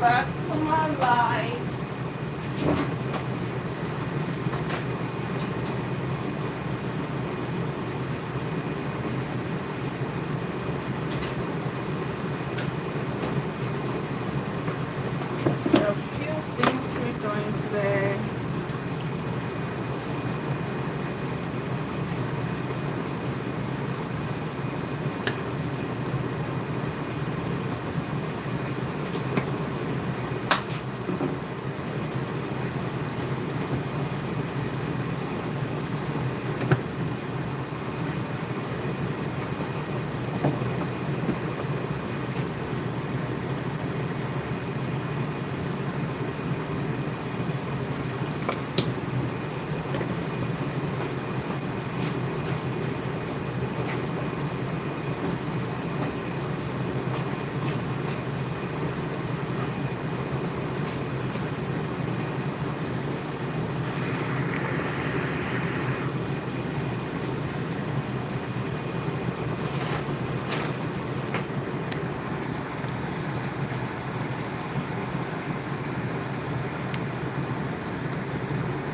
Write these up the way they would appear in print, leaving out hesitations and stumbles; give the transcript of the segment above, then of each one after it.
back to my life. There are a few things we're doing today.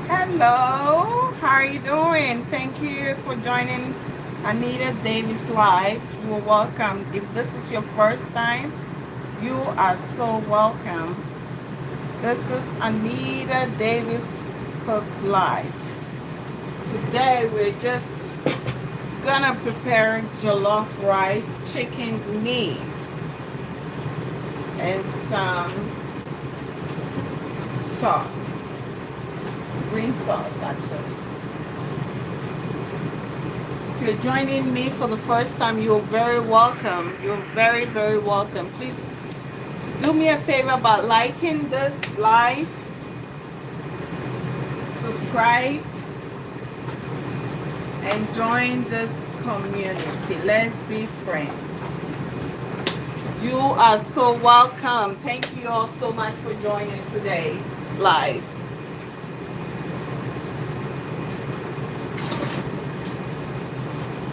Hello, how are you doing? Thank you for joining Anita Davis Live. You are welcome. If this is your first time, you are so welcome. This is Anita Davis Cooks Live. Today we're just gonna prepare jollof rice, chicken meat, and some sauce. Green sauce, actually. If you're joining me for the first time, you're very welcome. You're very, very welcome. Please do me a favor by liking this live, subscribe, and join this community. Let's be friends. You are so welcome. Thank you all so much for joining today live.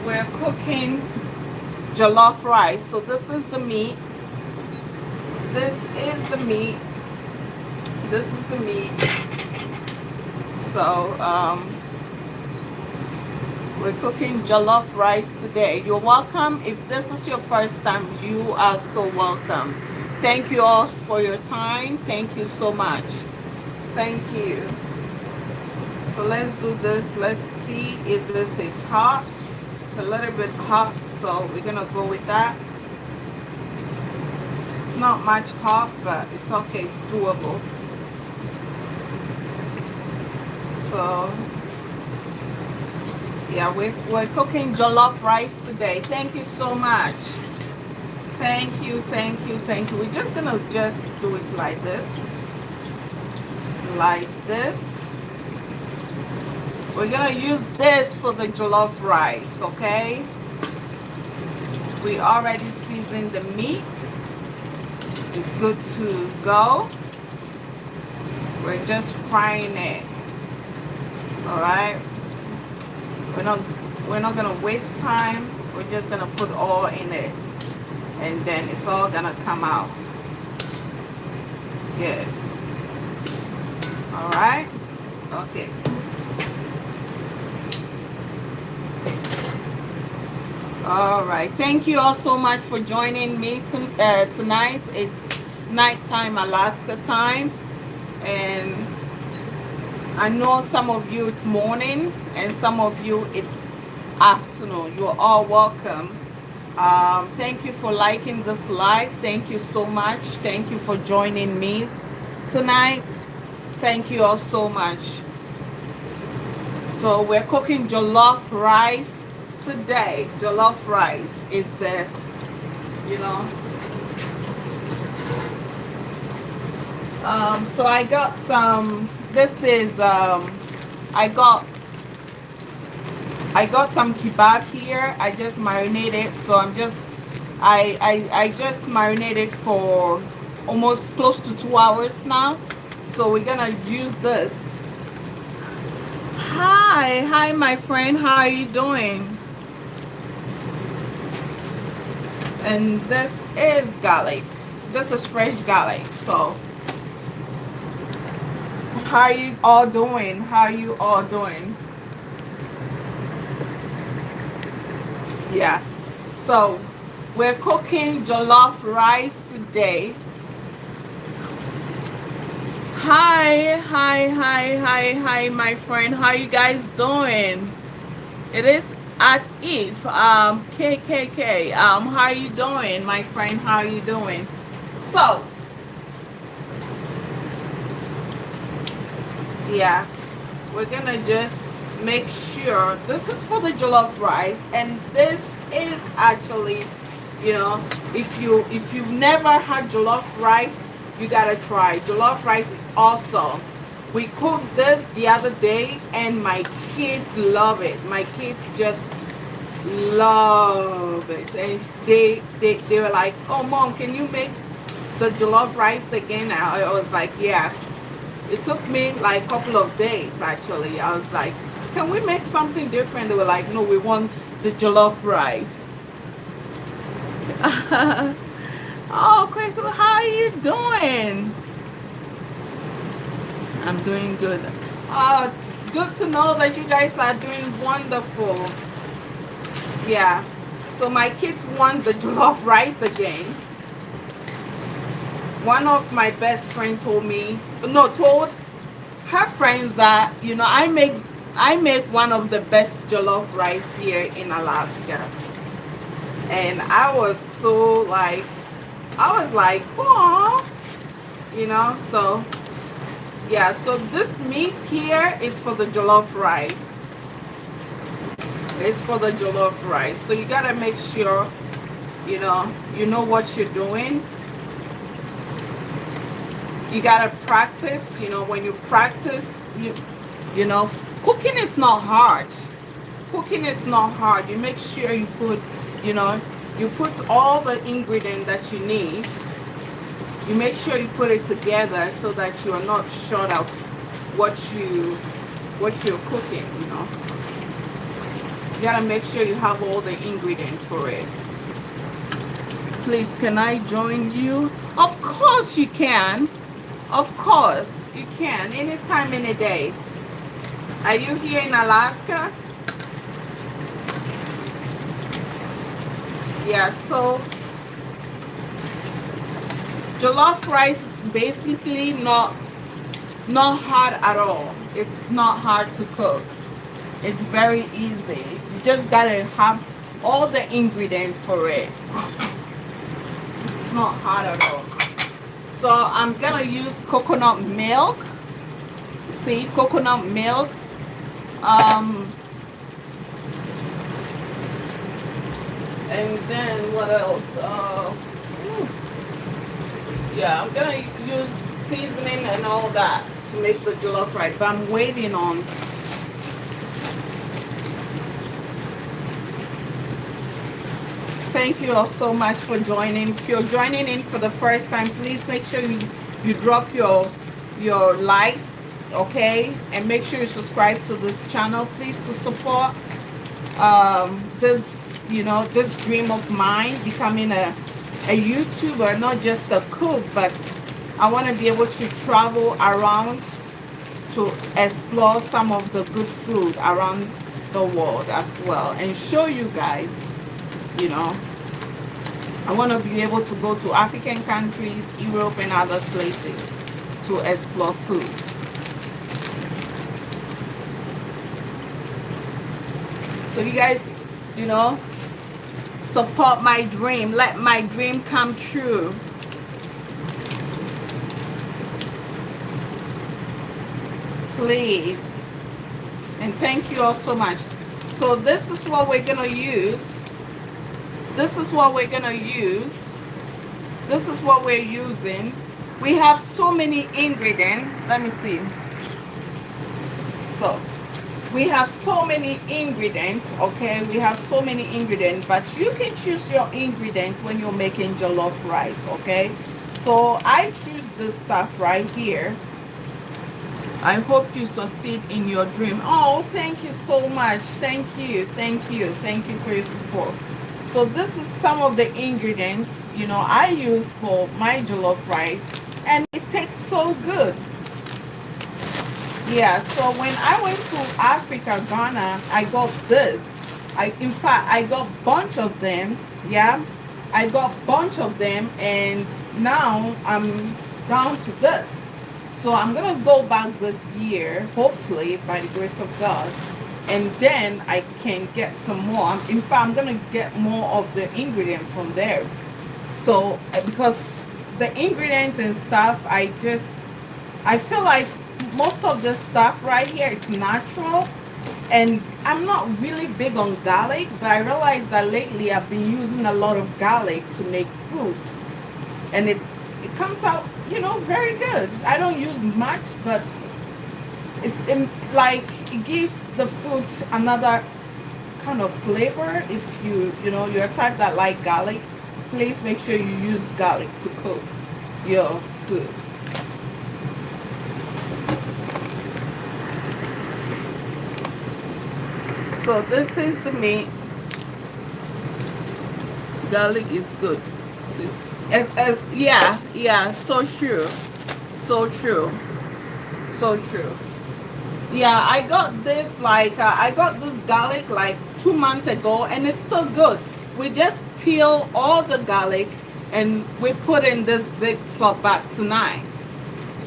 We're cooking jollof rice. So this is the meat. This is the meat. This is the meat. So we're cooking jollof rice today. You're welcome. If this is your first time, you are so welcome. Thank you all for your time. Thank you so much. Thank you. So let's do this. Let's see if this is hot. It's a little bit hot, so we're gonna go with that. It's not much hot, but it's okay, it's doable. So yeah, we're cooking jollof rice today. Thank you so much. Thank you, thank you, thank you. We're just gonna do it like this. Like this. We're gonna use this for the jollof rice, okay? We already seasoned the meats. It's good to go. We're just frying it. Alright? We're not gonna waste time. We're just gonna put all in it. And then it's all gonna come out good. Alright? Okay. All right, thank you all so much for joining me tonight. It's nighttime Alaska time, and I know some of you it's morning and some of you it's afternoon. You're all welcome. Thank you for liking this live. Thank you so much. Thank you for joining me tonight. Thank you all so much. So we're cooking jollof rice today. Jollof rice is the, you know. So I got some. This is I got some kebab here. I just marinated. So I just marinated for almost close to 2 hours now. So we're gonna use this. Hi, my friend. How are you doing? And this is garlic. this is fresh garlic. So how you all doing? How you all doing? Yeah. So we're cooking jollof rice today. Hi, my friend. How you guys doing? It is at Eve. KKK. How you doing, my friend? How you doing? So, yeah, we're gonna just make sure this is for the jollof rice, and this is actually, you know, if you've never had jollof rice, you gotta try. Jollof rice is awesome. We cooked this the other day, and my kids love it. My kids just love it, and they were like, "Oh, mom, can you make the jollof rice again?" I was like, "Yeah." It took me like a couple of days actually. I was like, "Can we make something different?" They were like, "No, we want the jollof rice." Oh, Kweku, how are you doing? I'm doing good. Good to know that you guys are doing wonderful. Yeah. So my kids want the jollof rice again. One of my best friend told her friends that, you know, I make one of the best jollof rice here in Alaska. And I was like, "Oh," you know. So yeah, so this meat here is for the jollof rice. It's for the jollof rice. So you gotta make sure, you know what you're doing. You gotta practice. You know, when you practice, you know, cooking is not hard. Cooking is not hard. You make sure you put, you know, you put all the ingredients that you need. You make sure you put it together so that you are not short of what you're cooking. You know, you gotta make sure you have all the ingredients for it. Please, can I join you? Of course you can. Of course you can. Anytime, any day. Are you here in Alaska? Yeah, so jollof rice is basically not hard at all. It's not hard to cook. It's very easy. You just gotta have all the ingredients for it. It's not hard at all. So I'm gonna use coconut milk. See, coconut milk. And then what else? Yeah, I'm gonna use seasoning and all that to make the jollof rice. But I'm waiting on. Thank you all so much for joining. If you're joining in for the first time, please make sure you drop your likes, okay? And make sure you subscribe to this channel, please, to support this dream of mine, becoming a YouTuber, not just a cook, but I want to be able to travel around to explore some of the good food around the world as well and show you guys. You know, I want to be able to go to African countries, Europe, and other places to explore food. So you guys, you know, support my dream. Let my dream come true. Please. And thank you all so much. So this is what we're going to use. This is what we're gonna use. This is what we're using. We have so many ingredients. Let me see. So we have so many ingredients, okay? We have so many ingredients, but you can choose your ingredients when you're making jollof rice, okay? So I choose this stuff right here. I hope you succeed in your dream. Oh, thank you so much. Thank you for your support. So this is some of the ingredients, I use for my jollof rice, and it tastes so good. Yeah, so when I went to Africa, Ghana, I got this. In fact, I got bunch of them. Yeah, I got bunch of them, and now I'm down to this. So I'm gonna go back this year, hopefully by the grace of God, and then I can get some more. In fact, I'm gonna get more of the ingredient from there. So because the ingredients and stuff, I feel like most of the stuff right here, it's natural, and I'm not really big on garlic, but I realized that lately I've been using a lot of garlic to make food, and it comes out, very good. I don't use much, but it gives the food another kind of flavor. If you're a type that like garlic, please make sure you use garlic to cook your food. So this is the meat. Garlic is good. See? Yeah, so true. So true. So true. Yeah, I got this I got this garlic like 2 months ago, and it's still good. We just peel all the garlic and we put in this Ziploc bag tonight.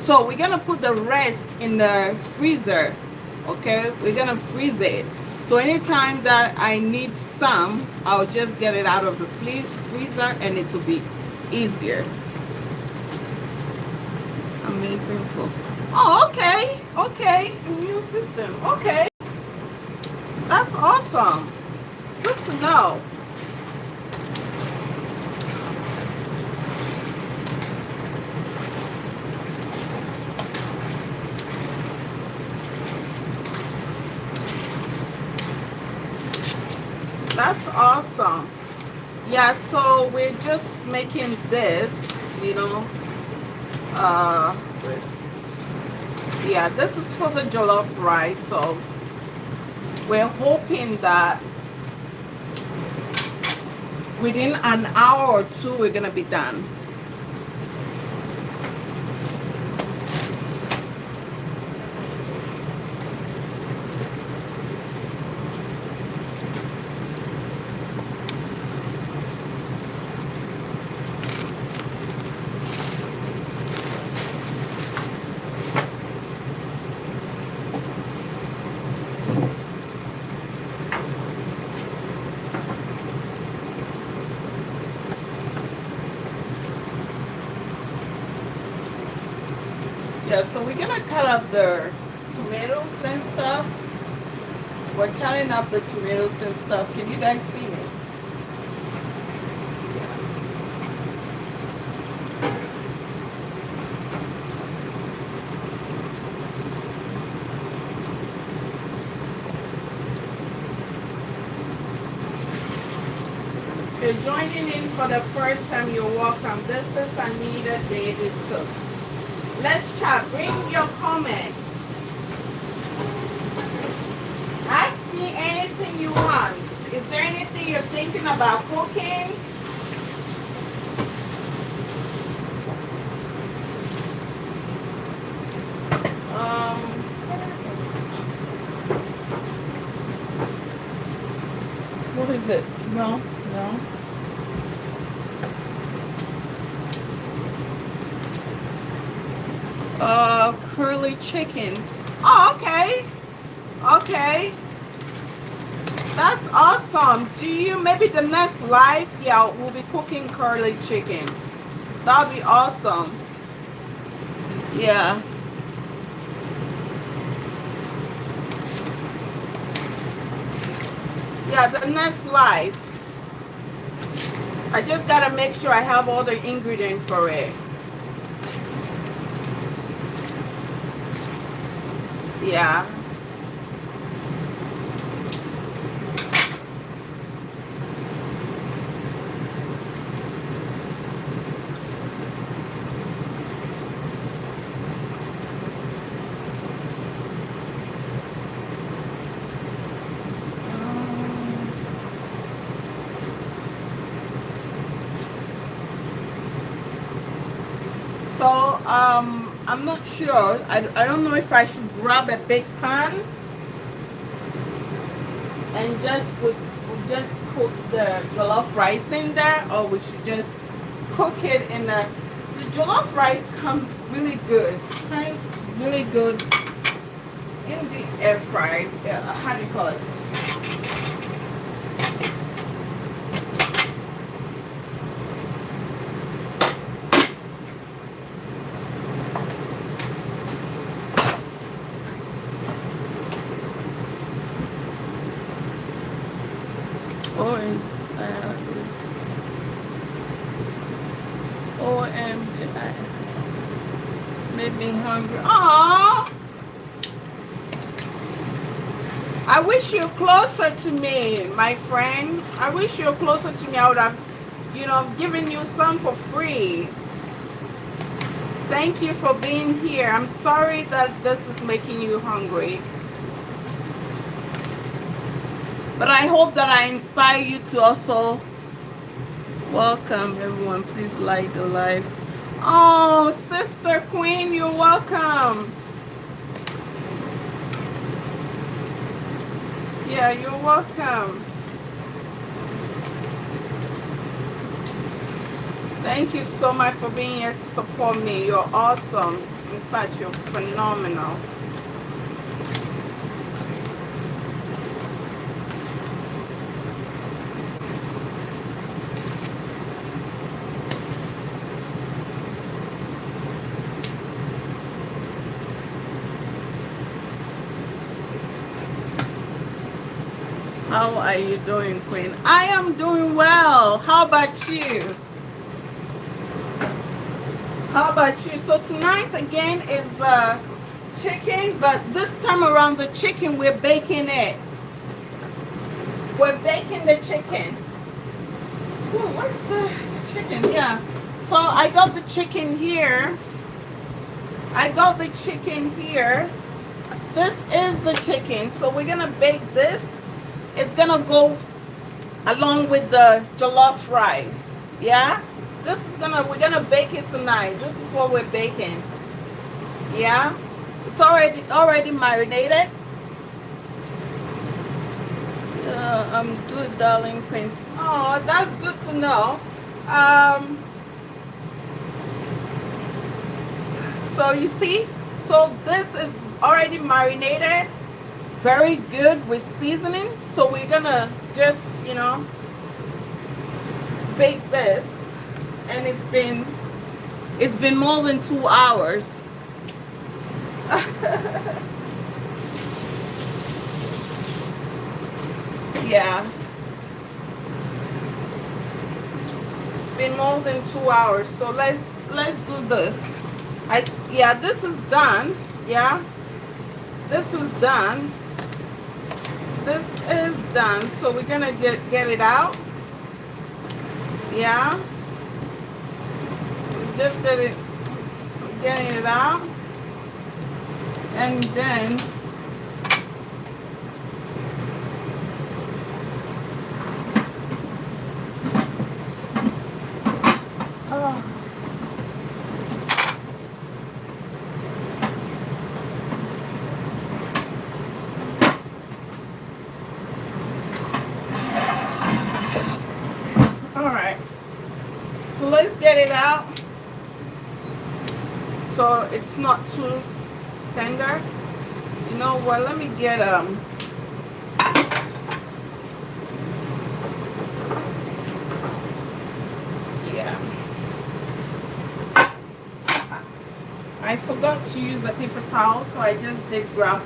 So we're gonna put the rest in the freezer. Okay, we're gonna freeze it. So anytime that I need some, I'll just get it out of the freezer, and it will be easier. Amazing food. Oh, okay. Okay. Immune system. Okay. That's awesome. Good to know. That's awesome. Yeah, so we're just making this, yeah, this is for the jollof rice. So we're hoping that within an hour or two we're gonna be done. Yeah, so we're gonna cut up the tomatoes and stuff. We're cutting up the tomatoes and stuff. Can you guys see me? If you're joining in for the first time, you're welcome. This is Anita Davis Cooks. Let's chat. Bring your comment. Ask me anything you want. Is there anything you're thinking about cooking? What is it? No. Curly chicken. Oh, okay. Okay. That's awesome. Maybe the next live, yeah, we'll be cooking curly chicken. That'll be awesome. Yeah. Yeah, the next live. I just gotta make sure I have all the ingredients for it. Yeah. So I'm not sure. I don't know if I should grab a big pan and just cook the jollof rice in there, or we should just cook it in the jollof rice comes really good. Tastes really good in the air fried. How do you call it? Or in OMG, made me hungry. Aww. I wish you're closer to me, my friend. I wish you're closer to me. I would have, given you some for free. Thank you for being here. I'm sorry that this is making you hungry. But I hope that I inspire you to also welcome everyone. Please like the live. Oh, Sister Queen, you're welcome. Yeah, you're welcome. Thank you so much for being here to support me. You're awesome. In fact, you're phenomenal. How are you doing, Queen? I am doing well. How about you? How about you? So tonight again is chicken, but this time around the chicken, we're baking it. We're baking the chicken. Ooh, where's the chicken? Yeah. So I got the chicken here. This is the chicken. So we're gonna bake this. It's gonna go along with the jollof rice. Yeah? We're gonna bake it tonight. This is what we're baking. Yeah? It's already marinated. I'm good, darling Queen. Oh, that's good to know. So you see, so this is already marinated, very good with seasoning. So we're gonna just, bake this, and it's been more than 2 hours. Yeah. It's been more than 2 hours. So let's do this. This is done. Yeah. This is done. This is done. So we're gonna get it out. Yeah. Just getting it out. And then so let's get it out so it's not too tender. You know what, let me get yeah, I forgot to use a paper towel, so I just did grab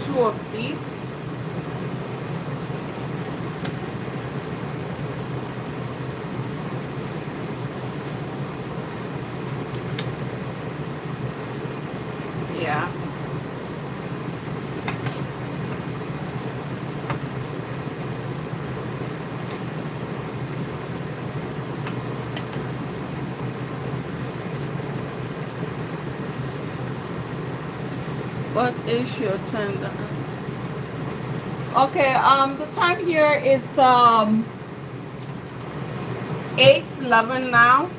two of these. Yeah. What is your time? Okay, the time here is 8:11 now.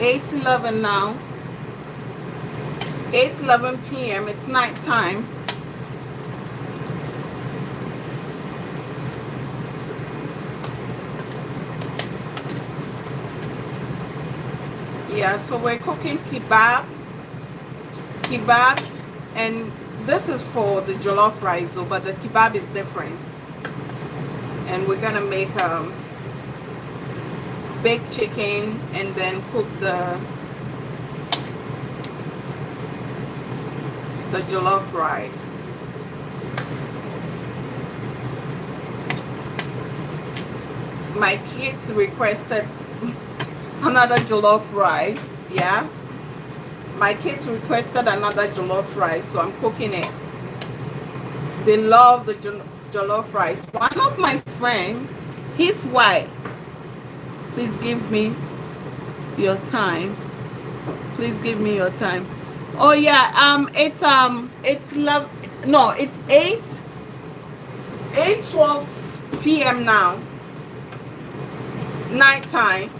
8:11 now. 8:11 p.m. It's night time. Yeah, so we're cooking kebab, and this is for the jollof rice though, but the kebab is different. And we're gonna make baked chicken and then cook the jollof rice. My kids requested another jollof rice. Yeah, my kids requested another jollof rice, so I'm cooking it. They love the jollof rice. One of my friend, his wife, please give me your time. Please give me your time. Oh yeah, it's love. No, it's 8:12 p.m. now. Nighttime.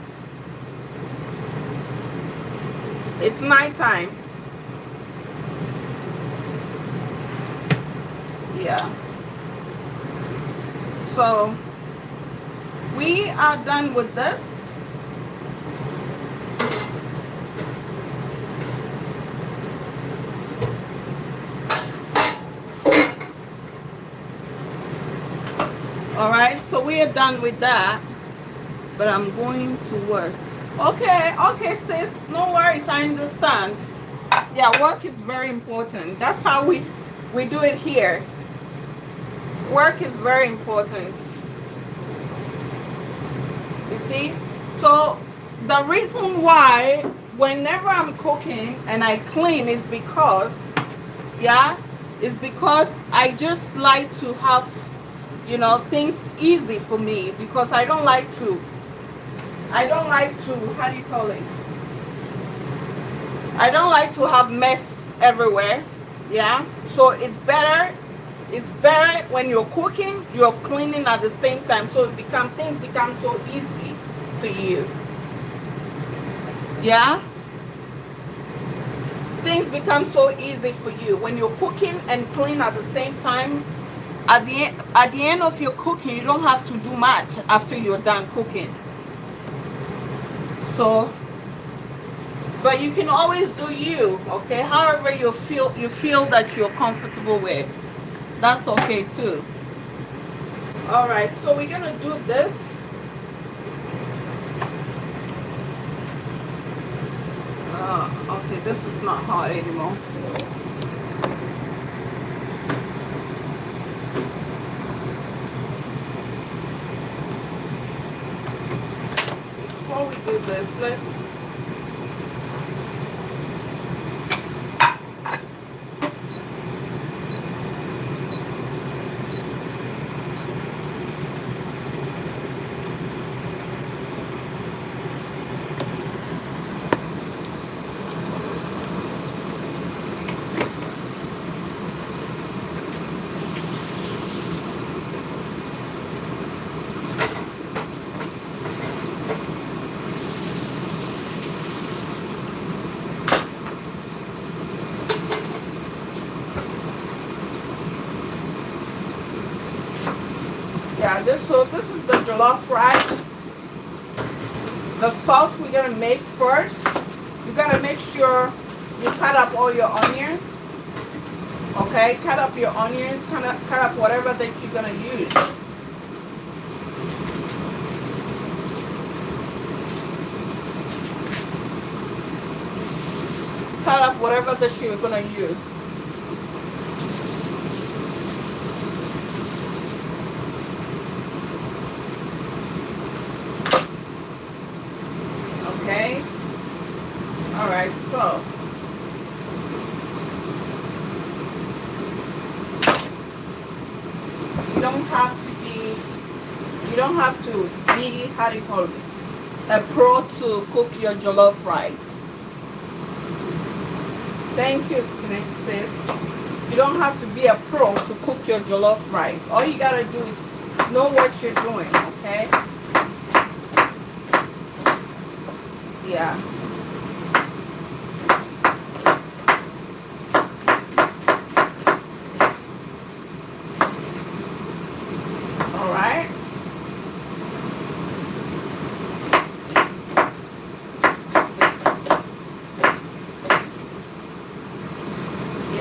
It's nighttime. Yeah. So we are done with this. All right, so we are done with that, but I'm going to work. Okay, sis, no worries, I understand. Yeah, work is very important. That's how we do it here. Work is very important. You see? So the reason why whenever I'm cooking and I clean is because, yeah, is because I just like to have, you know, things easy for me, because I don't like to, how do you call it? I don't like to have mess everywhere. Yeah. So it's better when you're cooking, you're cleaning at the same time. So things become so easy for you. Yeah. Things become so easy for you when you're cooking and clean at the same time. At the end of your cooking, you don't have to do much after you're done cooking. So, but you can always do you, okay? However you feel that you're comfortable with. That's okay too. All right, so we're gonna do this. Okay, this is not hot anymore. Before we do this, let's so this is the jollof rice. The sauce we're gonna make first. You gotta make sure you cut up all your onions. Okay, cut up your onions, cut up whatever that you're gonna use. Cut up whatever that you're gonna use. Okay. All right, so you don't have to be, how do you call it, a pro to cook your jollof rice. Thank you, sis. You don't have to be a pro to cook your jollof rice. All you gotta do is know what you're doing, okay? Yeah.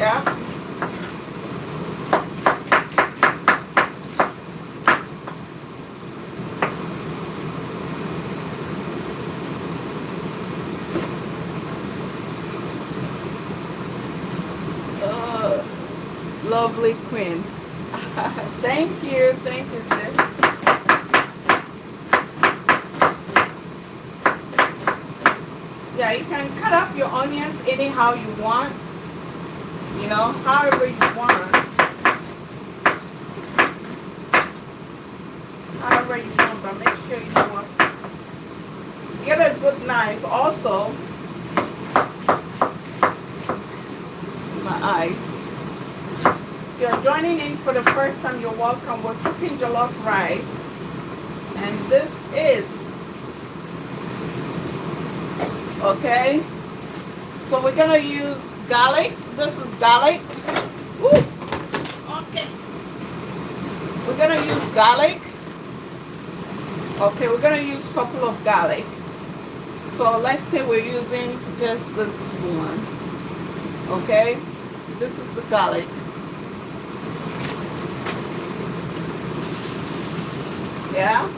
Yeah. Uh, lovely queen. Thank you, sis. Yeah, you can cut up your onions anyhow you want, you know, however you want. However you want, but make sure you want. Get a good knife also. My eyes. If you're joining in for the first time, you're welcome. We're cooking jollof rice. And this is, okay, so we're gonna use garlic. This is garlic. Woo. Okay. We're gonna use garlic. Okay, we're gonna use a couple of garlic. So let's say we're using just this one. Okay, this is the garlic. Yeah.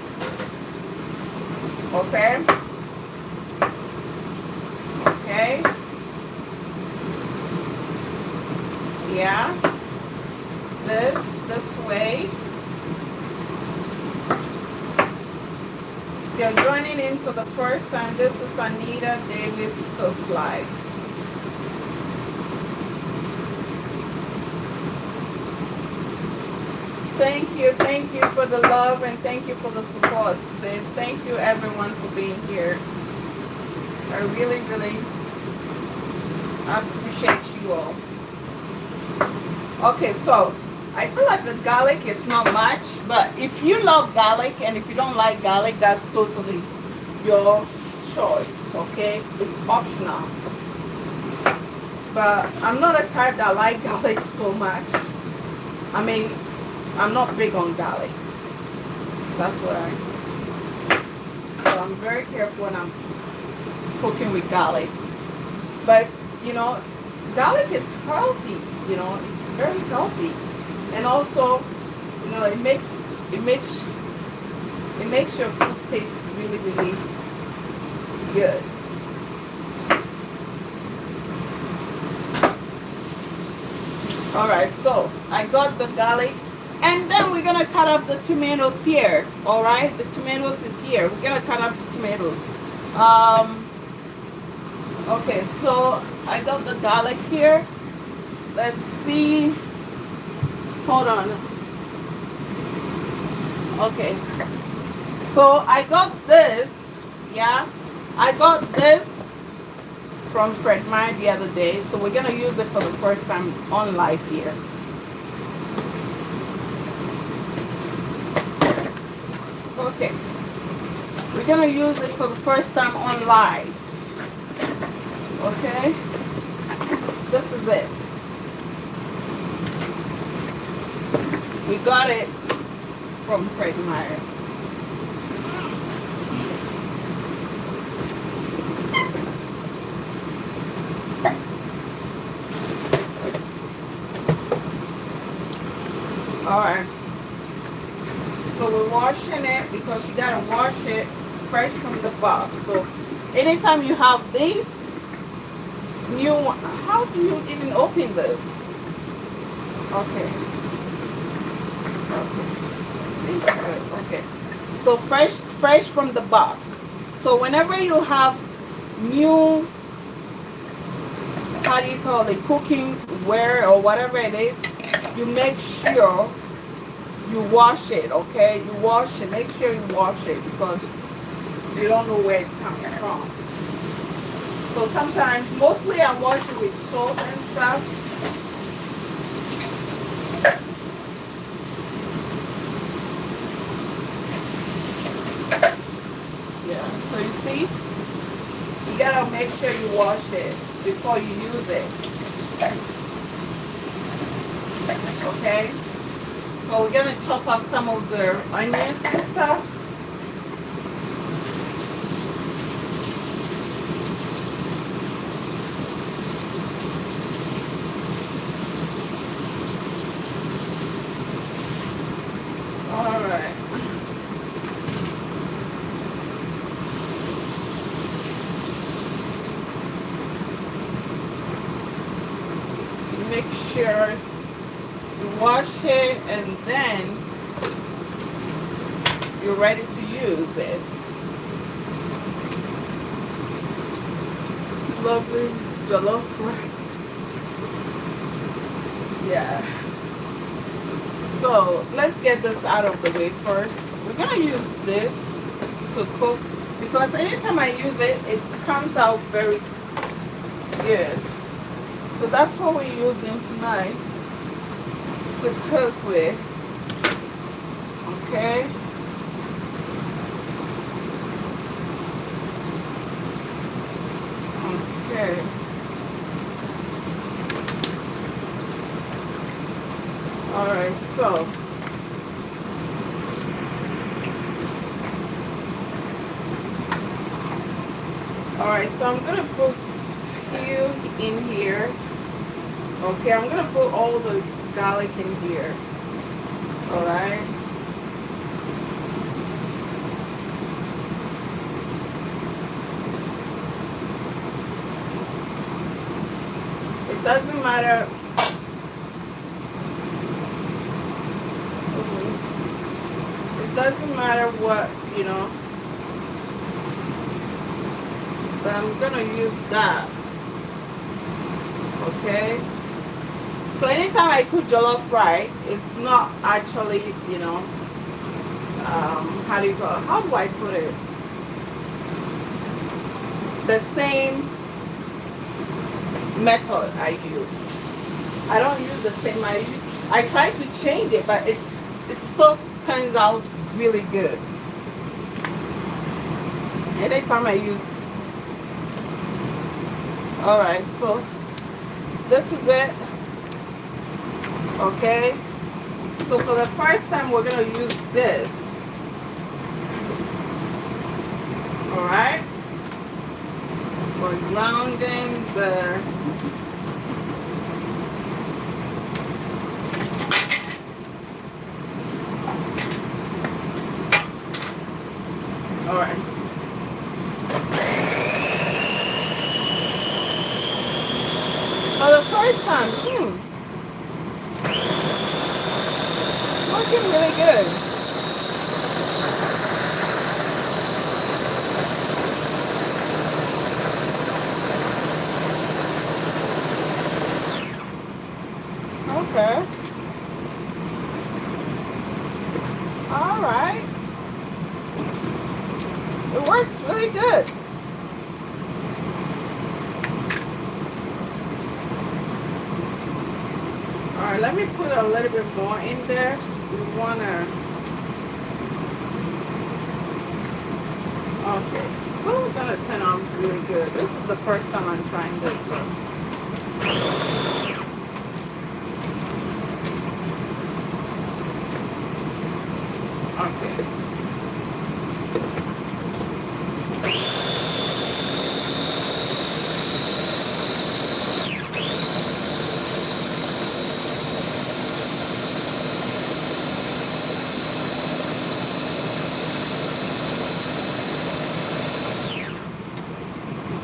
Okay. Okay. Yeah. This way. If you're joining in for the first time, this is Anita Davis Cooks Live. Thank you for the love and thank you for the support, sis. Thank you everyone for being here. I really, really appreciate you all. Okay, so I feel like the garlic is not much, but if you love garlic and if you don't like garlic, that's totally your choice, okay? It's optional. But I'm not a type that like garlic so much. I mean, I'm not big on garlic. That's what so I'm very careful when I'm cooking with garlic. But, you know, garlic is healthy, you know, it's very healthy. And also, you know, it makes your food taste really, really good. All right, so I got the garlic, and then we're gonna cut up the tomatoes here. All right, the tomatoes is here. We're gonna cut up the tomatoes. Okay, so I got the garlic here. Let's see. Hold on. Okay. So I got this. Yeah, I got this from Fred Meyer the other day. So we're gonna use it for the first time on live here. Okay. We're gonna use it for the first time on live. Okay. This is it. We got it from Fred Meyer. Alright. So we're washing it because you gotta wash it fresh from the box. So anytime you have this new one, how do you even open this? Okay. Okay. So fresh from the box. So whenever you have new, how do you call it, cooking ware or whatever it is, you make sure you wash it, okay? You wash it. Make sure you wash it because you don't know where it's coming from. So sometimes, mostly I wash it with salt and stuff. Yeah, so you see, you gotta make sure you wash it before you use it. Okay? So we're gonna chop up some of the onions and stuff. make sure you wash it and then you're ready to use it. Lovely jollof rice. Yeah. So let's get this out of the way first. We're gonna use this to cook because anytime I use it, it comes out very good. So that's what we're using tonight to cook with. Okay. Okay. Alright, so I'm gonna put few in here. Okay, I'm gonna put all the garlic in here. Alright. It doesn't matter. It doesn't matter what, you know. But I'm gonna use that. Okay. So anytime I cook jollof rice, it's not actually, you know, how do you call it? How do I put it? The same method I use. I don't use the same. I try to change it, but it still turns out really good. Anytime I use. All right, so this is it. Okay. So for the first time, we're gonna use this. All right. We're grounding the. All right. For the first time, looking really good. Okay. All right. It works really good. All right, let me put a little bit more in there. So we wanna. Okay, still gonna turn out really good. This is the first time I'm trying this. Okay.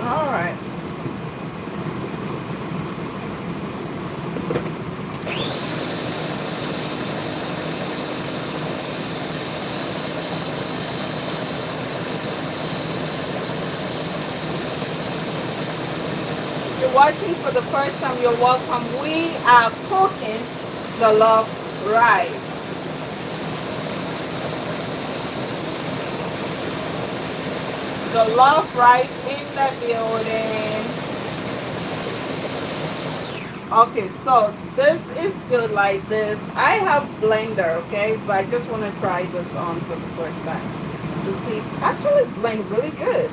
All right. You're watching for the first time, you're welcome. We are cooking jollof rice. Jollof rice in the building. Okay, so this is good like this. I have blender, okay, but I just want to try this on for the first time to see. Actually blend really good.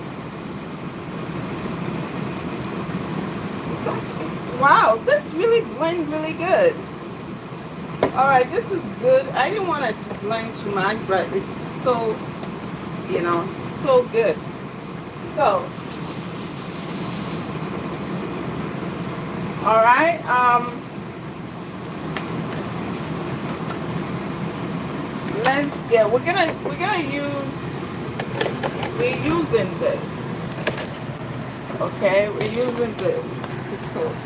Wow, this really blend really good. All right, this is good. I didn't want it to blend too much, but it's still, you know, it's still good. So, all right. Let's get. We're using this. Okay, we're using this to cook.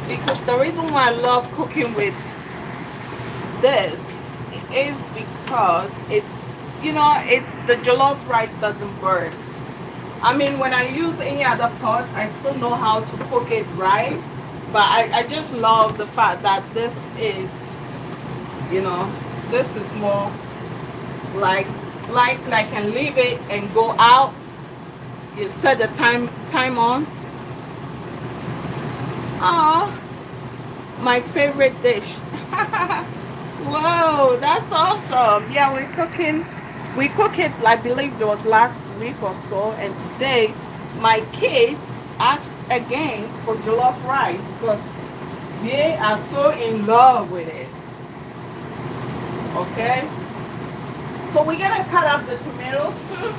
Because the reason why I love cooking with this is because it's, it's the jollof rice doesn't burn. I mean, when I use any other pot, I still know how to cook it right. But I just love the fact that this is, you know, this is more like, I can leave it and go out. You set the time on. Oh, my favorite dish. Whoa, that's awesome. Yeah, we're cooking. We cook it, I believe it was last week or so, and today my kids asked again for jollof rice because they are so in love with it. Okay, so we're gonna cut up the tomatoes too.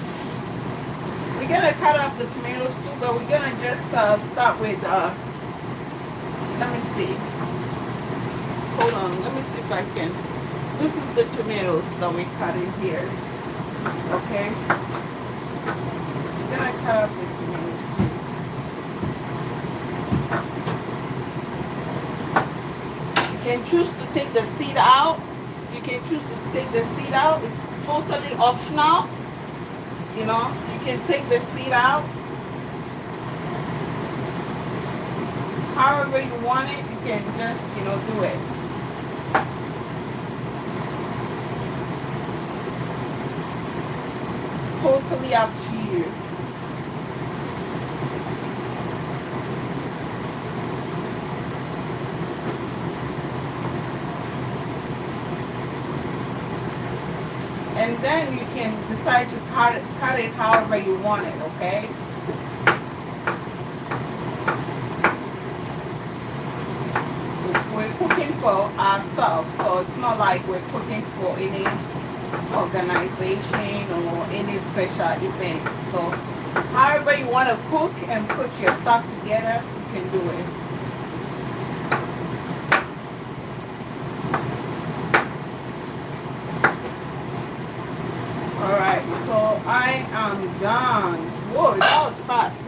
We're gonna cut up the tomatoes too, but we're gonna just start with. Let me see. Hold on. Let me see if I can. This is the tomatoes that we cut in here. Okay. Then I cut up the tomatoes too. You can choose to take the seed out. You can choose to take the seed out. It's totally optional. You can take the seed out. However you want it, you can just, do it. Totally up to you. And then you can decide to cut it however you want it, okay? We're cooking for ourselves, so it's not like we're cooking for any organization or any special event. So however you want to cook and put your stuff together, you can do it. Alright, so I am done. Whoa, that was fast.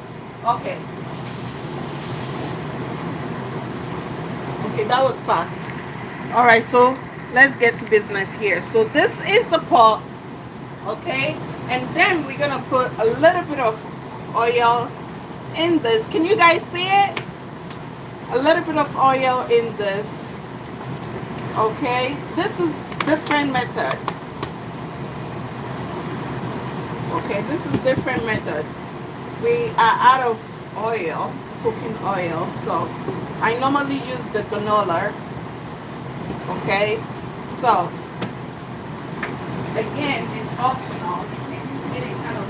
Okay. Okay, that was fast. Alright, so let's get to business here. So this is the pot, okay? And then we're gonna put a little bit of oil in this. Can you guys see it? A little bit of oil in this. Okay, this is different method. Okay, this is different method. We are out of oil, cooking oil, so I normally use the canola. Okay, so again, it's optional. You can use any kind of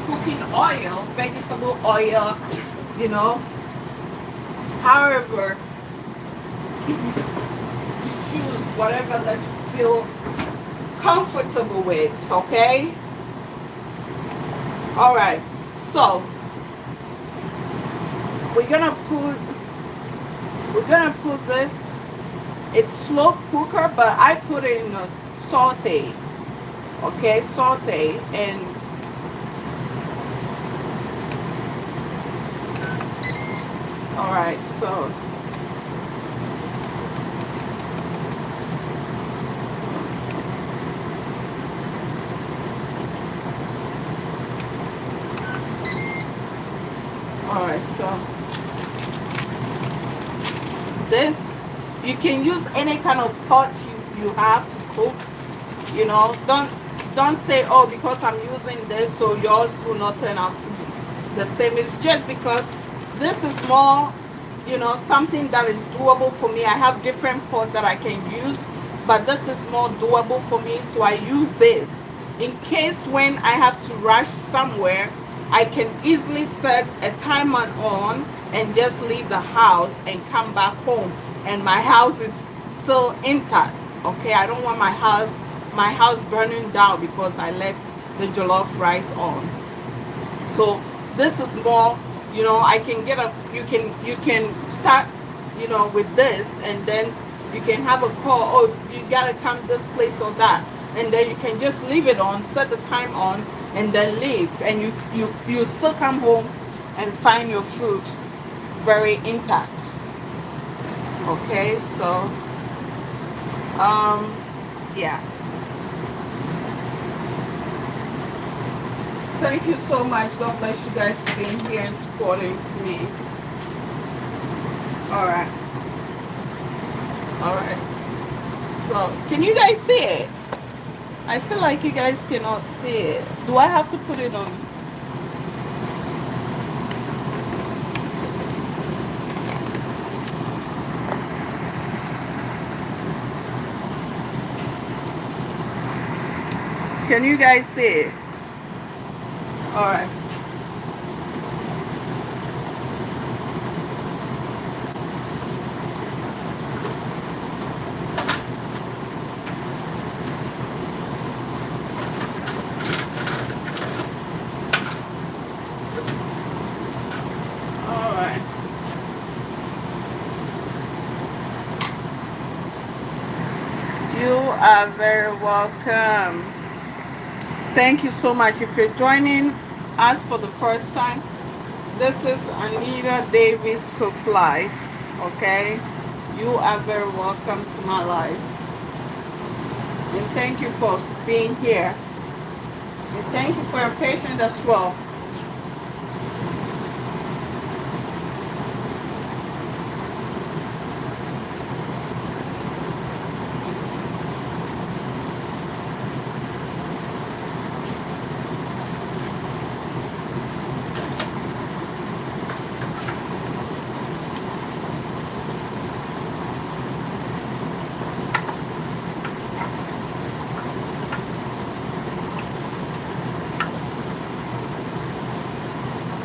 cooking oil, vegetable oil, however you choose, whatever that you feel comfortable with. Okay, all right, so we're gonna put this. It's slow cooker, but I put it in a saute. Okay, saute. And all right, so this, you can use any kind of pot you have to cook. Don't say, oh, because I'm using this, so yours will not turn out to be the same. It's just because this is more, something that is doable for me. I have different pots that I can use, but this is more doable for me, so I use this. In case when I have to rush somewhere, I can easily set a timer on and just leave the house and come back home, and my house is still intact. Okay, I don't want my house burning down because I left the jollof rice on. So this is more, I can get you can start, with this, and then you can have a call, oh, you gotta come this place or that, and then you can just leave it on, set the time on, and then leave, and you still come home and find your food very intact. Okay, so um, yeah. Thank you so much. God bless you guys for being here and supporting me. All right, all right. So, can you guys see it? I feel like you guys cannot see it. Do I have to put it on? Can you guys see it? All right. All right. You are very welcome. Thank you so much. If you're joining us for the first time, this is Anita Davis Cooks Life. Okay? You are very welcome to my life. And thank you for being here. And thank you for your patience as well.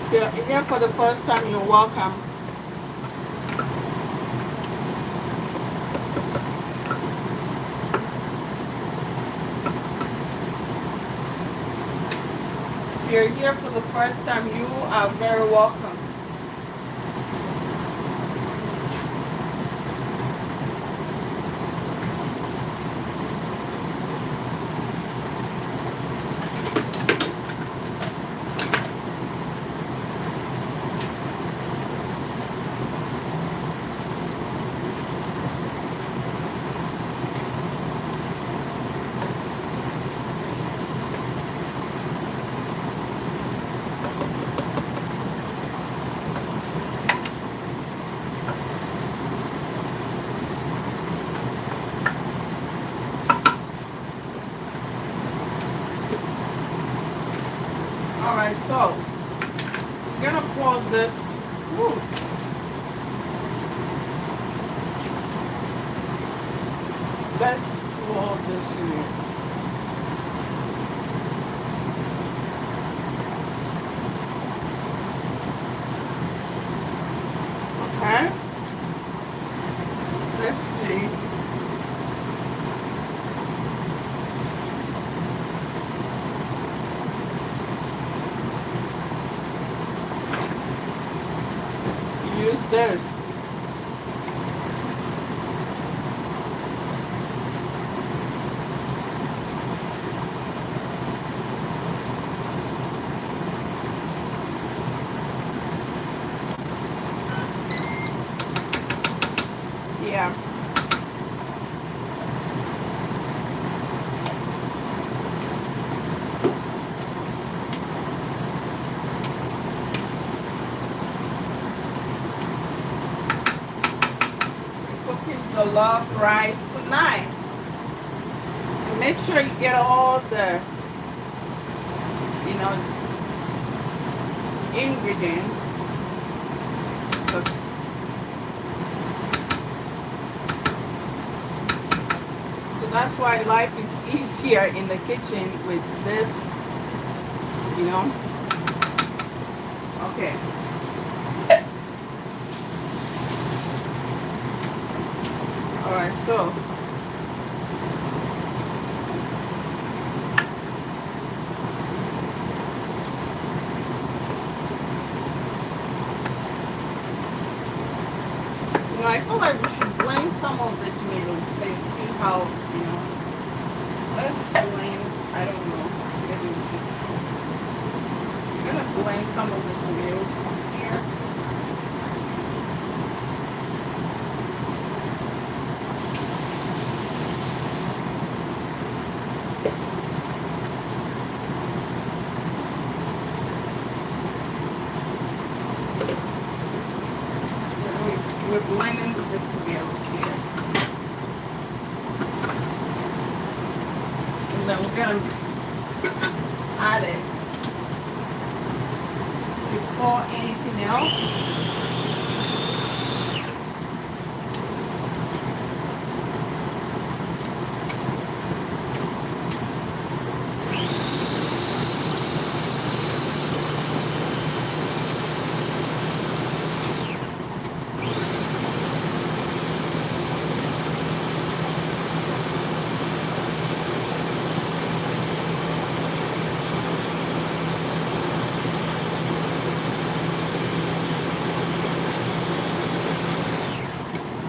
If you're here for the first time, you're welcome. If you're here for the first time, you are very welcome. Alright, so we're gonna pour this. Ooh. Let's pour this in. Okay. Let's see. Use this. Yeah. Cooking jollof rice tonight. And make sure you get all the, you know, ingredients. So that's why life is easier in the kitchen with this, you know. Okay. Alright, so I feel like we should blend some of the tomatoes and see how, you know. Let's blend, I don't know. Maybe we should. I'm gonna blend some of the tomatoes here. blending the tomatoes here. And then we're gonna add it before anything else.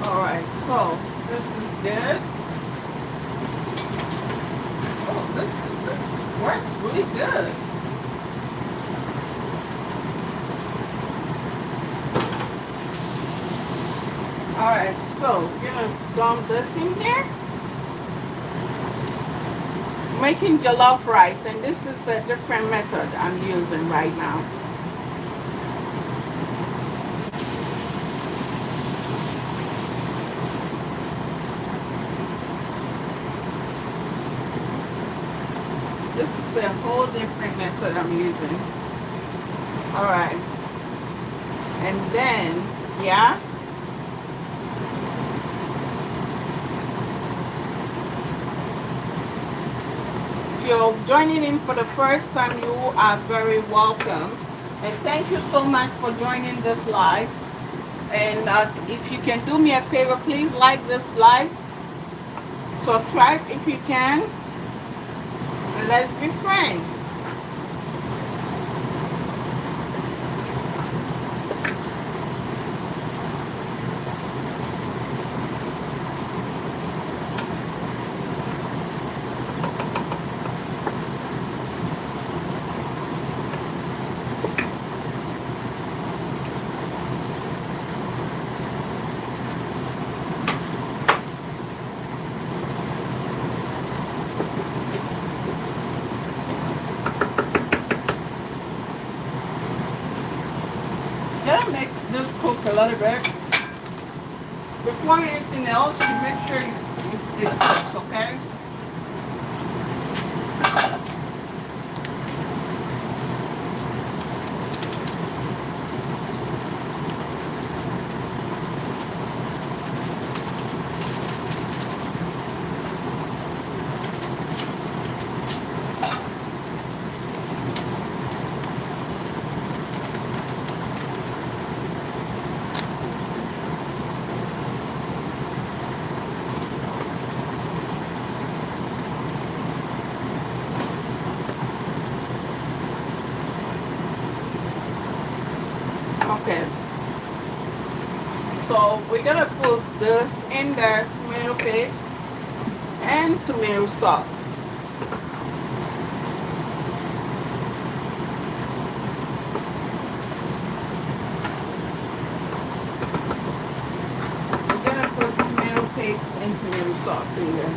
Alright, so this is good. Oh, this works really good. Alright, so we're gonna dump this in here. Making jollof rice, and this is a different method I'm using right now. This is a whole different method I'm using. Alright. And then, yeah. If you're joining in for the first time, you are very welcome. And thank you so much for joining this live. And if you can do me a favor, please like this live. Subscribe if you can. And let's be friends. Gotta make this cook a little bit. Before anything else, you make sure it cooks, okay? Okay. So we're gonna put this in there, tomato paste and tomato sauce. We're gonna put tomato paste and tomato sauce in there.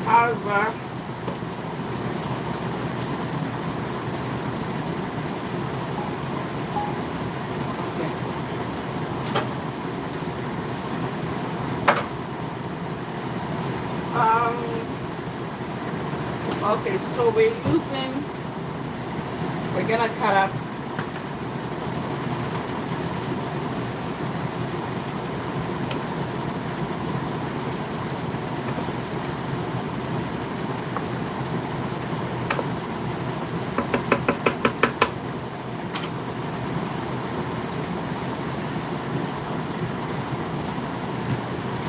However, okay, so we're gonna cut up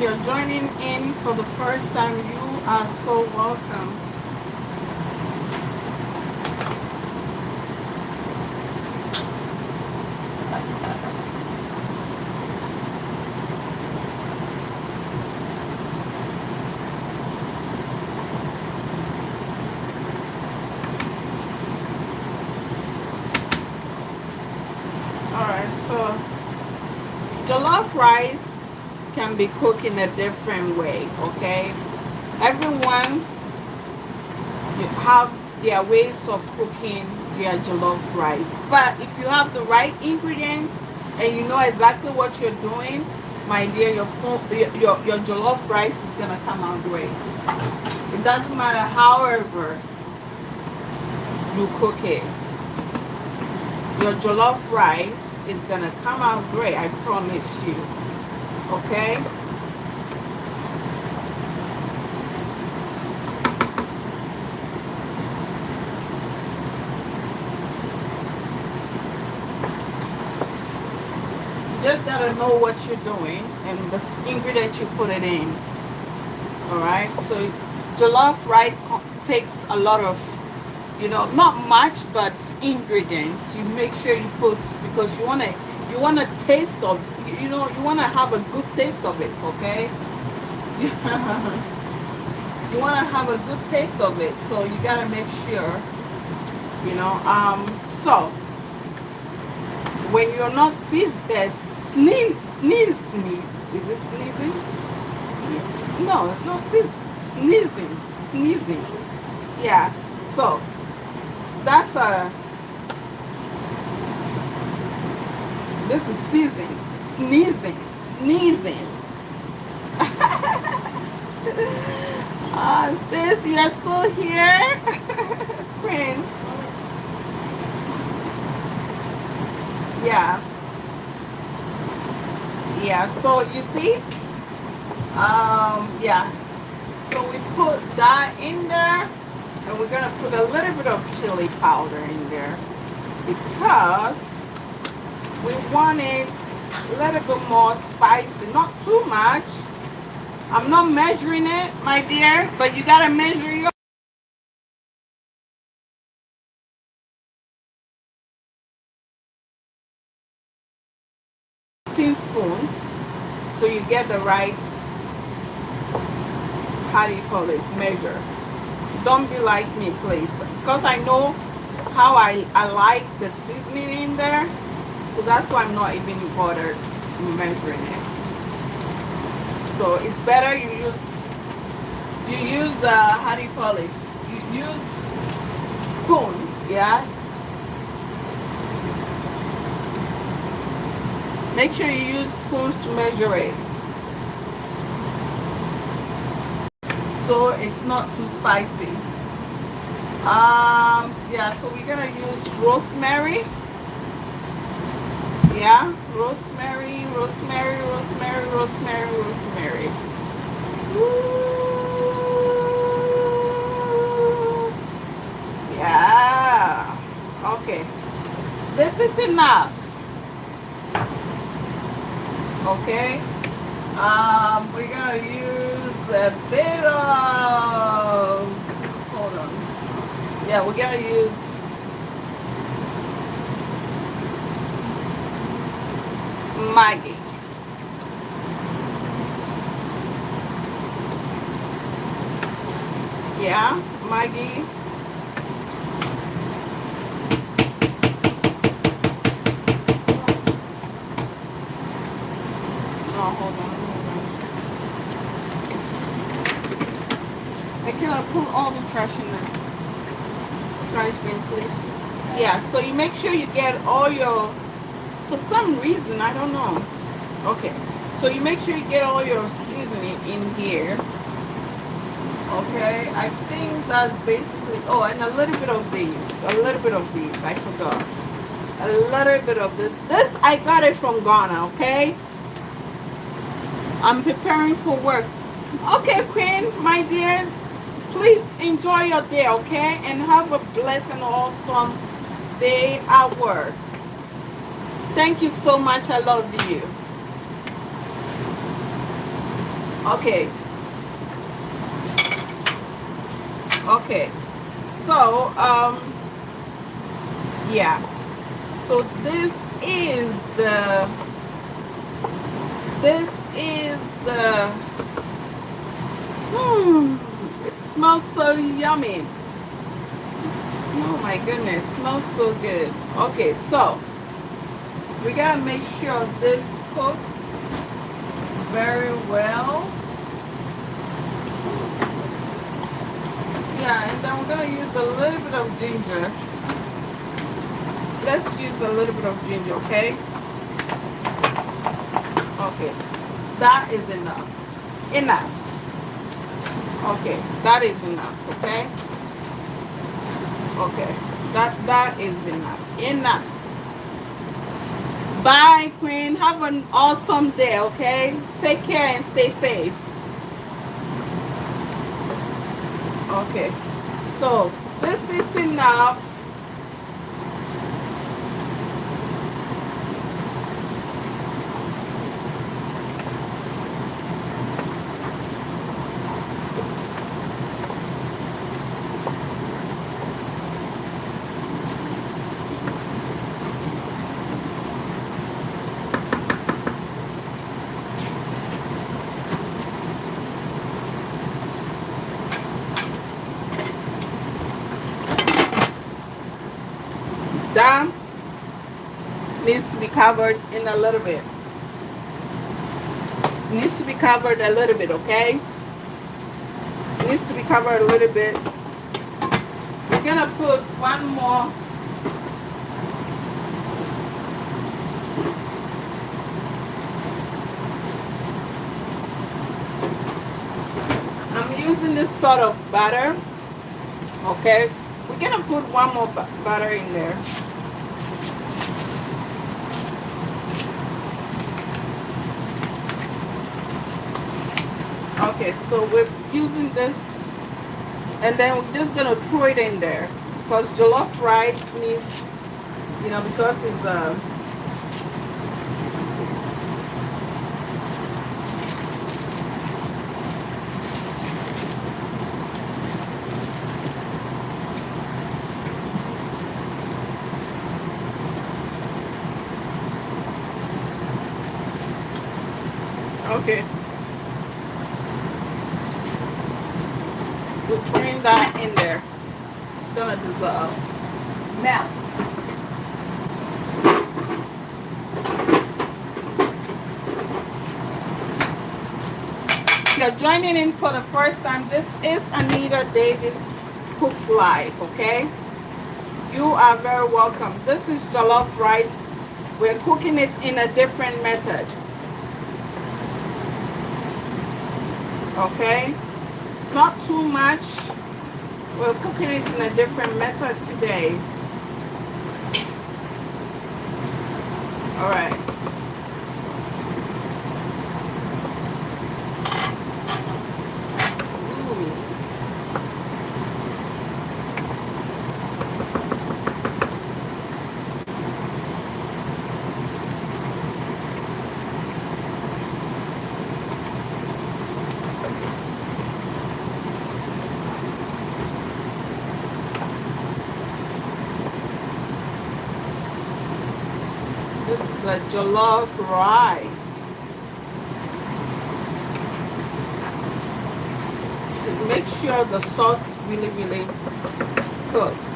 If you're joining in for the first time, you are so welcome. jollof rice can be cooked in a different way, okay? Everyone have their ways of cooking their jollof rice. But if you have the right ingredients and you know exactly what you're doing, my dear, your jollof rice is gonna come out great. It doesn't matter however you cook it. Your jollof rice is gonna come out great, I promise you. Okay? Just gotta know what you're doing and the ingredient you put it in. All right, so jollof rice takes a lot of, you know, not much, but ingredients. You make sure you put, because you wanna taste of, you know, you wanna have a good taste of it. Okay. You wanna have a good taste of it, so you gotta make sure, you know. So when you're not sneezing, is it sneezing? No, no, sneezing. Yeah. So that's this is sneezing. Sis, you are still here? Queen. Yeah. Yeah, so you see, yeah, so we put that in there, and we're gonna put a little bit of chili powder in there because we want it a little bit more spicy, not too much. I'm not measuring it, my dear, but you gotta measure your teaspoon so you get the right, how do you call it, measure. Don't be like me, please, because I know how I like the seasoning in there, so that's why I'm not even bothered measuring it. So it's better you use how do you call it, you use spoon. Yeah, make sure you use spoons to measure it, so it's not too spicy. Yeah, so we're gonna use rosemary. Yeah, rosemary. Ooh. Yeah. Okay. This is enough. Okay. We're gonna use a bit of, hold on. Yeah, we're gonna use Maggi. Yeah, Maggi. Oh, hold on. I cannot pull all the trash in the trash bin, please. Yeah, so you make sure you get all your, for some reason, I don't know. Okay, so you make sure you get all your seasoning in here. Okay, I think that's basically, oh, and a little bit of these, I forgot. A little bit of this. This, I got it from Ghana, okay? I'm preparing for work. Okay, Queen, my dear, please enjoy your day, okay? And have a blessed and awesome day at work. Thank you so much. I love you. Okay. Okay. So, yeah. So this is the it smells so yummy. Oh my goodness, smells so good. Okay, so we gotta make sure this cooks. very well. Yeah, and then we're gonna use a little bit of ginger. Let's use a little bit of ginger, okay? Okay, that is enough. Enough. Okay, that is enough, okay? Okay, that is enough. Enough. Bye, Queen. Have an awesome day, okay? Take care and stay safe. Okay, so this is enough. That needs to be covered in a little bit. Needs to be covered a little bit, okay? Needs to be covered a little bit. We're gonna put one more. I'm using this sort of butter, okay? We're gonna put one more butter in there. Okay, so we're using this, and then we're just gonna throw it in there because jollof rice needs, because it's okay. We're throwing that in there. It's gonna dissolve, melt. If you're joining in for the first time, this is Anita Davis Cooks Live, okay? You are very welcome. This is jollof rice. We're cooking it in a different method, okay? Not too much. We're cooking it in a different method today. All right. This is a jollof rice. So make sure the sauce is really, really cooked.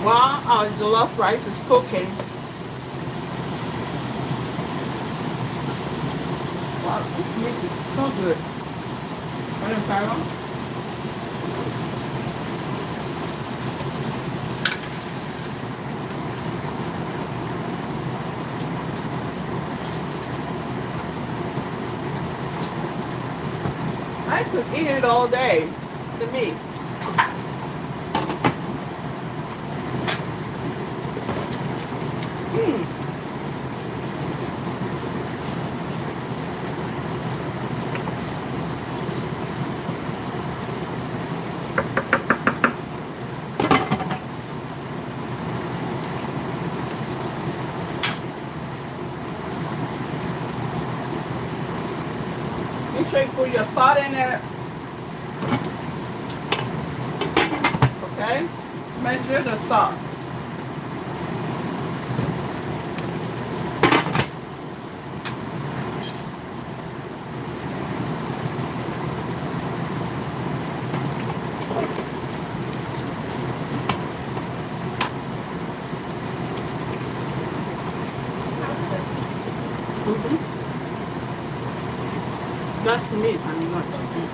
While our jollof rice is cooking, well, meat is so good. Want to try one? I could eat it all day. The meat. Mm. Make sure you put your salt in there. Okay? Measure the salt. Mm-hmm. That's meat and not chicken.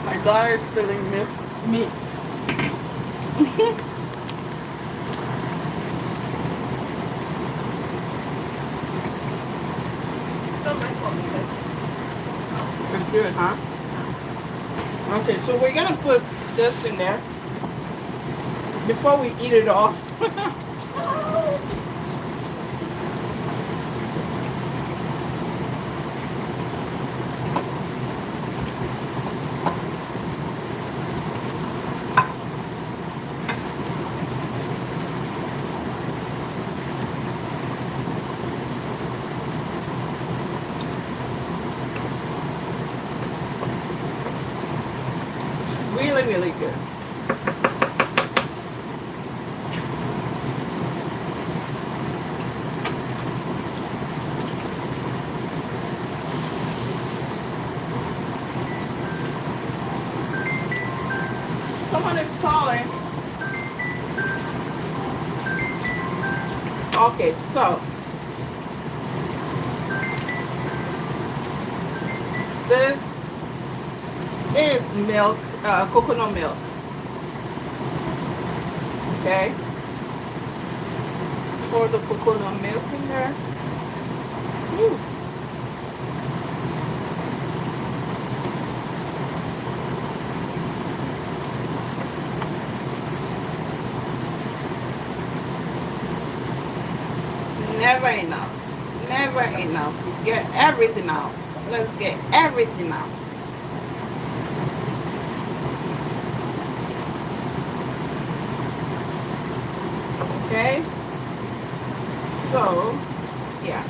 My daughter is stealing meat. It's good, huh? Okay, so we're gonna put this in there before we eat it all. Really, really good. Someone is calling. Okay, so this is milk, coconut milk. Okay, pour the coconut milk in there. Woo. Never enough. Never enough. Get everything out. Let's get everything out. Okay? So, yeah.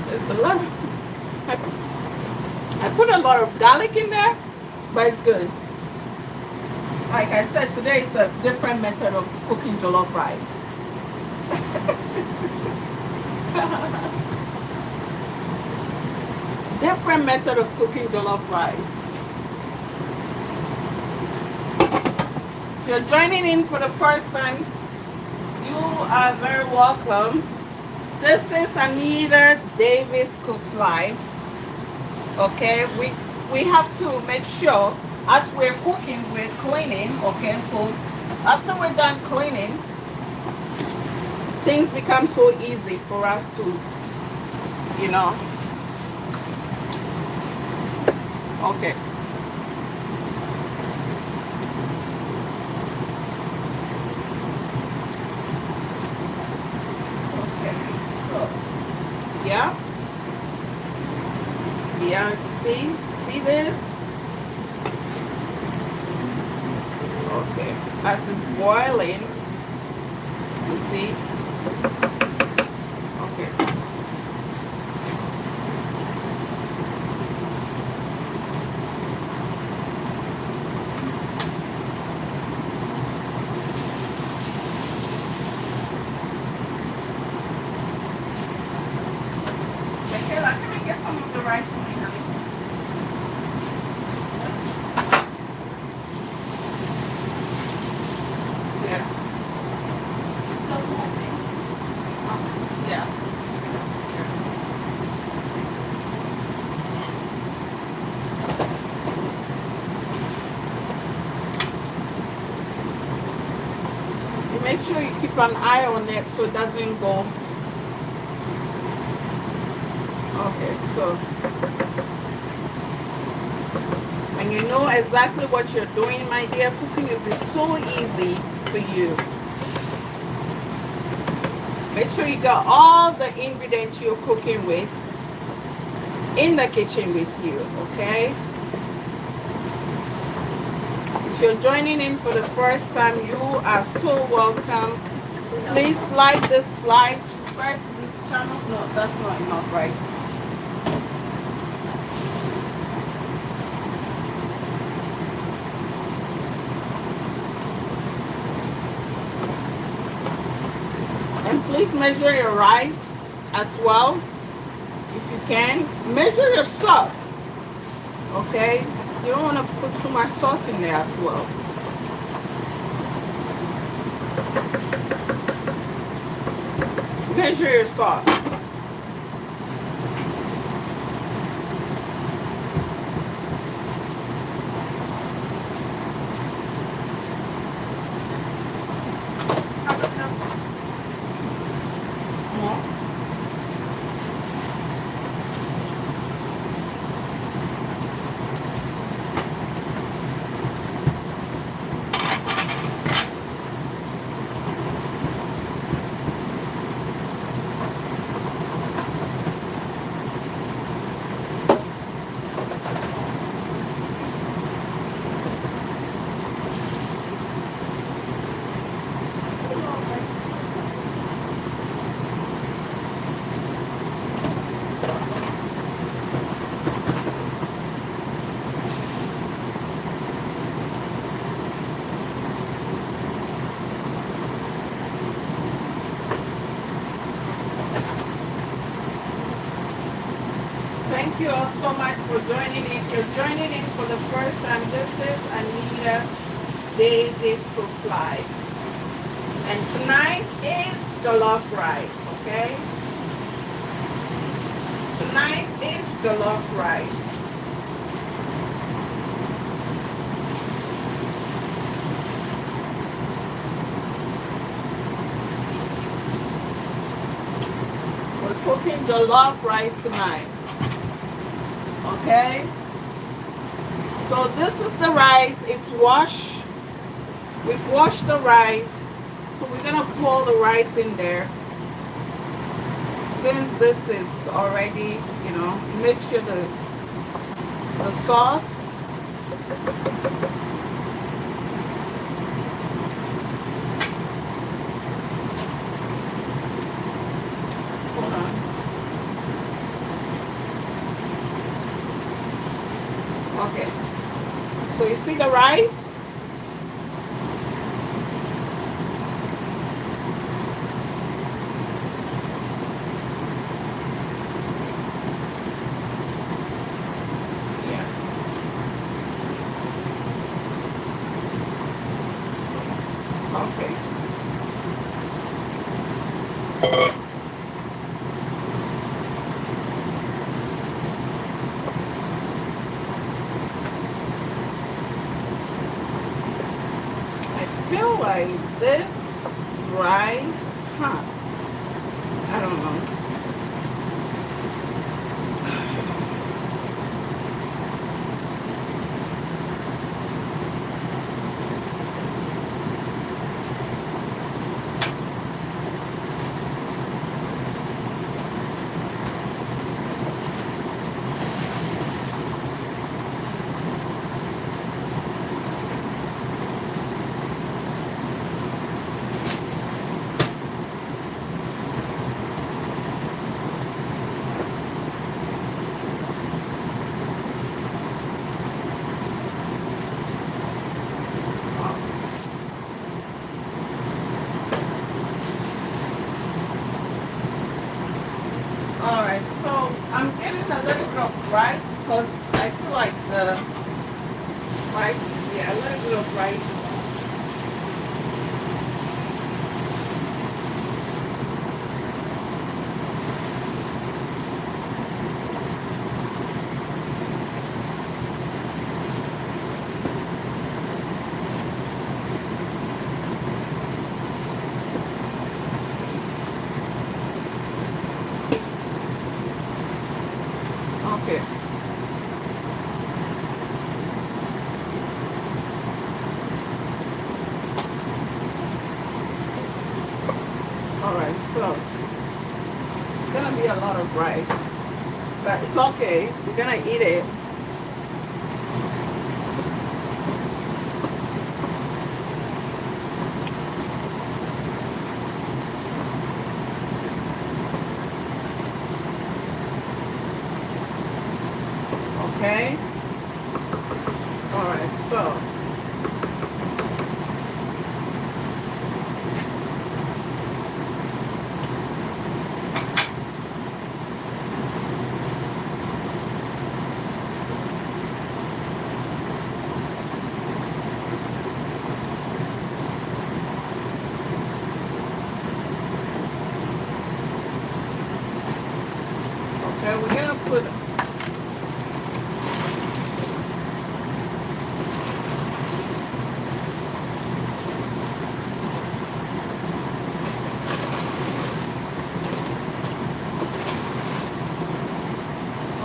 It's a lot. I put a lot of garlic in there, but it's good. Like I said, today is a different method of cooking jollof rice. Different method of cooking jollof rice. If you're joining in for the first time, you are very welcome. This is Anita Davis Cooks Live. Okay, we have to make sure as we're cooking, we're cleaning. Okay, so after we're done cleaning, things become so easy for us to, you know. Okay. Okay, so yeah. Yeah, see this? Okay, as it's boiling, You see? Okay. Michaela, can I get some of the rice for me, honey? Yeah. Yeah. You make sure you keep an eye on it so it doesn't go. Okay, so when you know exactly what you're doing, my dear, cooking will be so easy for you. Make sure you got all the ingredients you're cooking with in the kitchen with you, okay? If you're joining in for the first time, you are so welcome. Please subscribe to this channel. No, that's not enough rice. And please measure your rice as well. If you can, measure your salt. Okay? You don't want to put too much salt in there as well. Measure your salt. Thank you all so much for joining in. If you're joining in for the first time, this is Anita Davis Cooks Live. And tonight is jollof rice, okay? Tonight is jollof rice. We're cooking jollof rice tonight. Okay, so this is the rice. It's washed. We've washed the rice, so we're gonna pour the rice in there. Since this is already, make sure the sauce. Hold on. Okay, so you see the rice? Yeah. Okay. Feel like this rice, I don't know. right, so I'm getting a little bit of rice because I feel like the rice, yeah, a little bit of rice. Okay. All right, so it's gonna be a lot of rice, but it's okay. We're gonna eat it. Okay. All right, so okay, we're gonna put.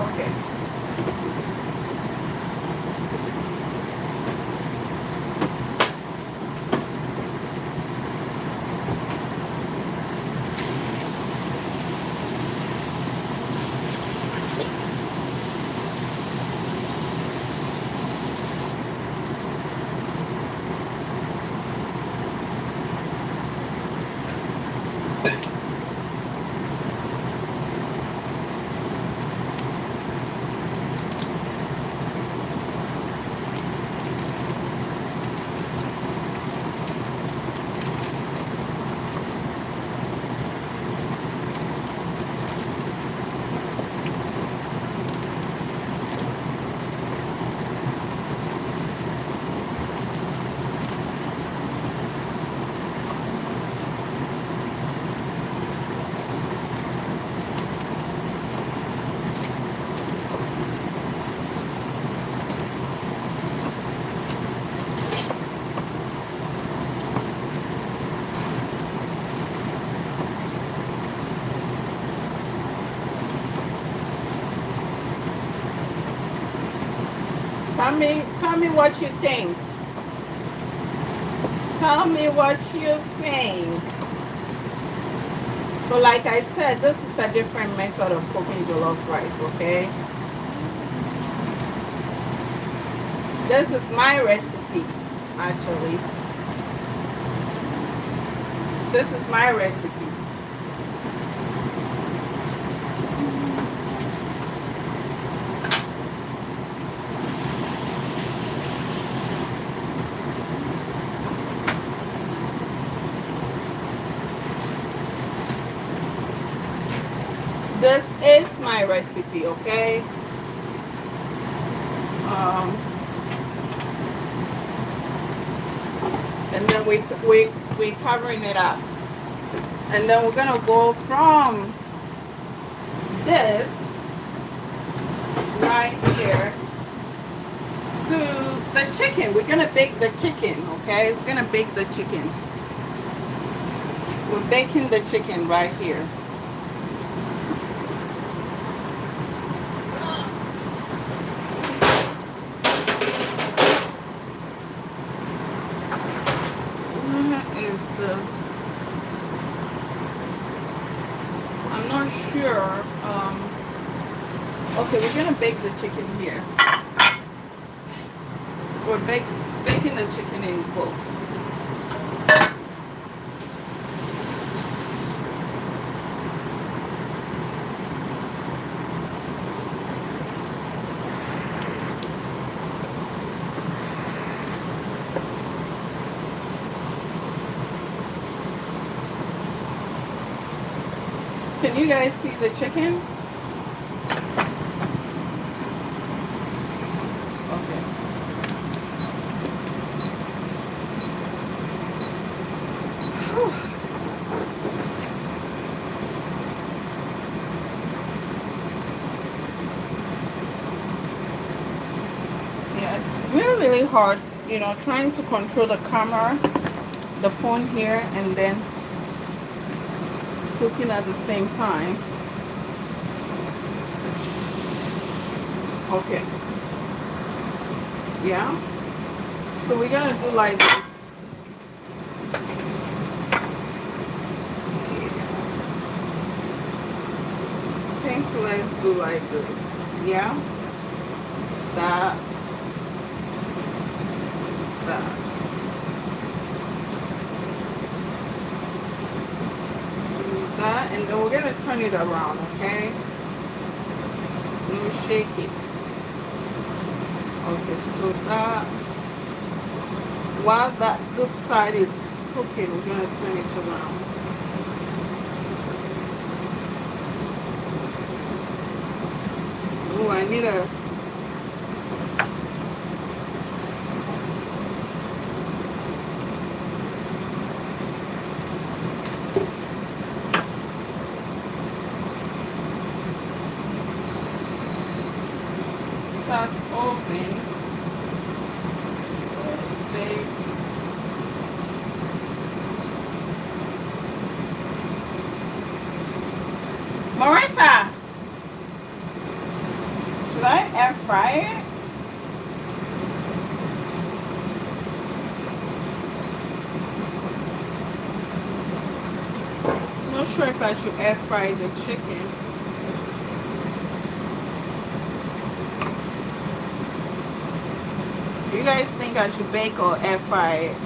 Okay. Tell me what you think. Tell me what you think. So like I said, this is a different method of cooking jollof rice, okay? This is my recipe, actually. This is my recipe. This is my recipe, okay? Um, and then we covering it up, and then we're gonna go from this right here to the chicken. We're gonna bake the chicken, okay? We're gonna bake the chicken. We're baking the chicken right here. Is the I'm not sure. Okay, we're gonna bake the chicken here. We're baking the chicken in both. Can you guys see the chicken? really, really hard, you know, trying to control the camera, the phone here, and then cooking at the same time. Okay. Yeah. So we're gonna do like this. I think let's do like this. Yeah. That. That. Do that, and then we're gonna turn it around. Okay. And we shake it. Okay. So that. While this side is cooking, we're gonna turn it around. Oh, I need a start oven. Bake. Marissa, should I air fry it? I'm not sure if I should air fry the chicken. You guys think I should bake or air fry it?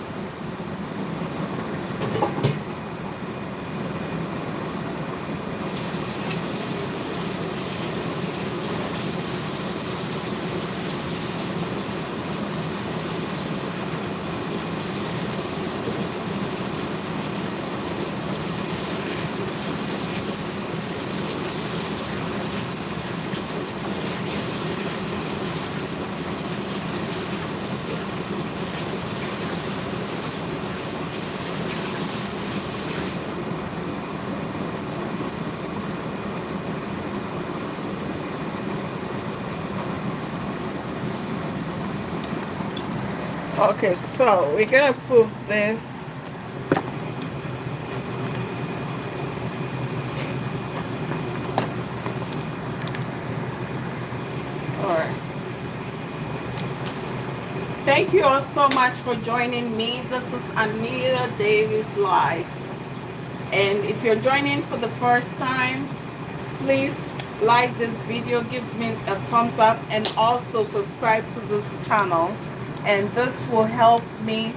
Okay, so we're gonna put this. Alright. Thank you all so much for joining me. This is Anita Davis Live. And if you're joining for the first time, please like this video, gives me a thumbs up, and also subscribe to this channel. And this will help me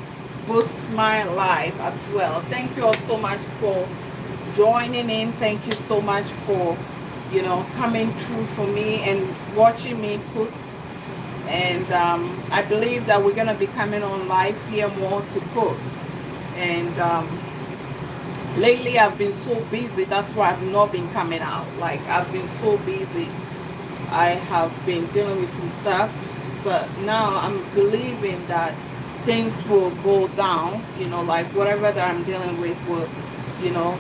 boost my life as well. Thank you all so much for joining in. Thank you so much for, you know, coming through for me and watching me cook. And I believe that we're gonna be coming on live here more to cook. And lately I've been so busy, that's why I've not been coming out. Like, I've been so busy. I have been dealing with some stuff, but now I'm believing that things will go down, you know, like whatever that I'm dealing with will, you know,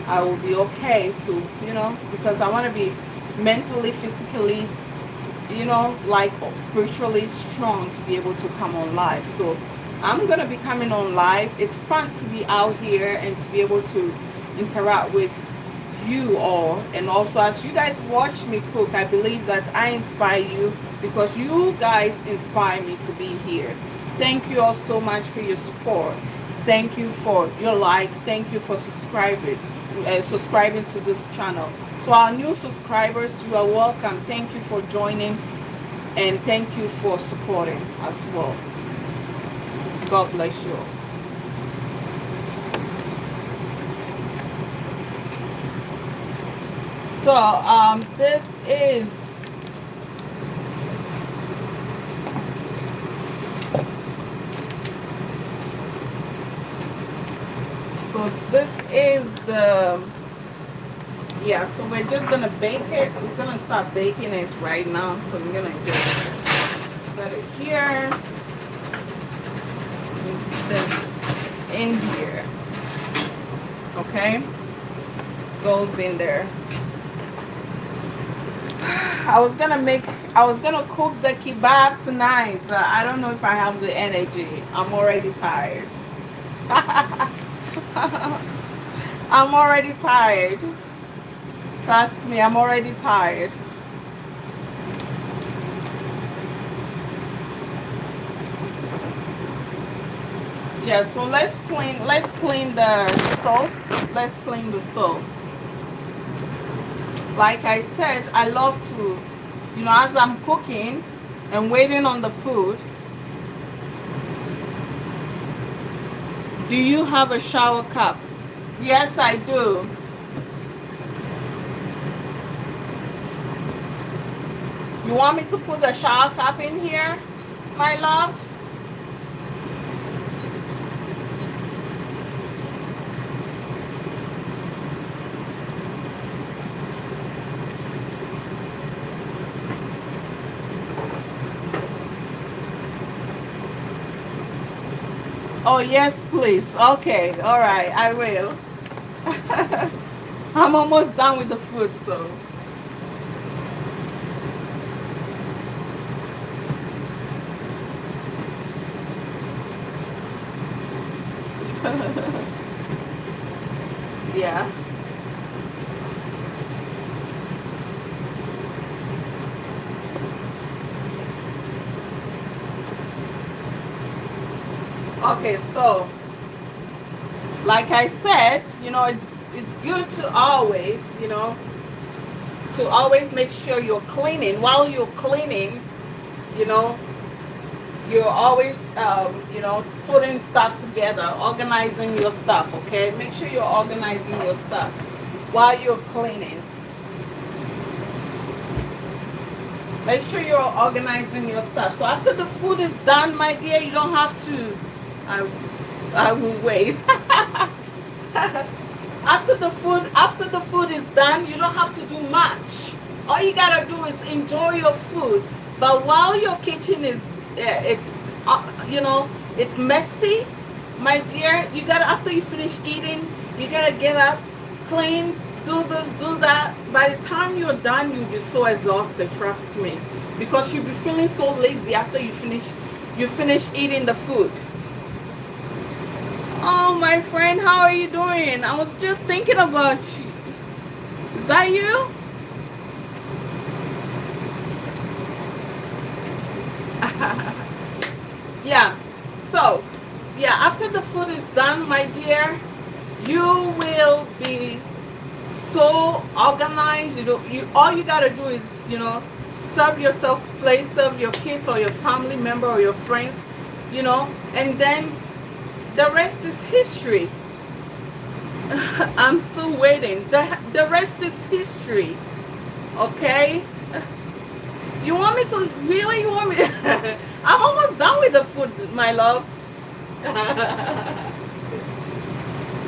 I will be okay to, you know, because I want to be mentally, physically, you know, like spiritually strong to be able to come on live. So I'm going to be coming on live. It's fun to be out here and to be able to interact with you all, and also as you guys watch me cook, I believe that I inspire you because you guys inspire me to be here. Thank you all so much for your support. Thank you for your likes. Thank you for subscribing to this channel. To our new subscribers, you are welcome. Thank you for joining, and thank you for supporting as well. God bless you. So this is the, yeah, so we're just gonna bake it. We're gonna start baking it right now. So I'm gonna just set it here, this in here, okay, goes in there. I was gonna make, I was gonna cook the kebab tonight, but I don't know if I have the energy. I'm already tired. I'm already tired. Trust me, I'm already tired. Yeah, so let's clean the stove. Let's clean the stove. Like I said, I love to, as I'm cooking and waiting on the food. Do you have a shower cup? Yes, I do. You want me to put the shower cup in here, my love? Oh, yes, please. Okay, all right, I will. I'm almost done with the food, so. Yeah. Okay, so like I said, it's good to always, to always make sure you're cleaning. While you're cleaning, you know, you're always, putting stuff together, organizing your stuff. Okay, make sure you're organizing your stuff while you're cleaning. Make sure you're organizing your stuff. So after the food is done, my dear, you don't have to. I will wait. After the food is done, you don't have to do much. All you gotta do is enjoy your food. But while your kitchen is, it's messy, my dear. You gotta, after you finish eating, you gotta get up, clean, do this, do that. By the time you're done, you'll be so exhausted. Trust me, because you'll be feeling so lazy after you finish eating the food. Oh, my friend, how are you doing? I was just thinking about you. Is that you? Yeah. So, yeah, after the food is done, my dear, you will be so organized. All you gotta do is, serve yourself, serve your kids or your family member or your friends, and then the rest is history. I'm still waiting. The rest is history. Okay? You want me to, really? You want me? I'm almost done with the food, my love.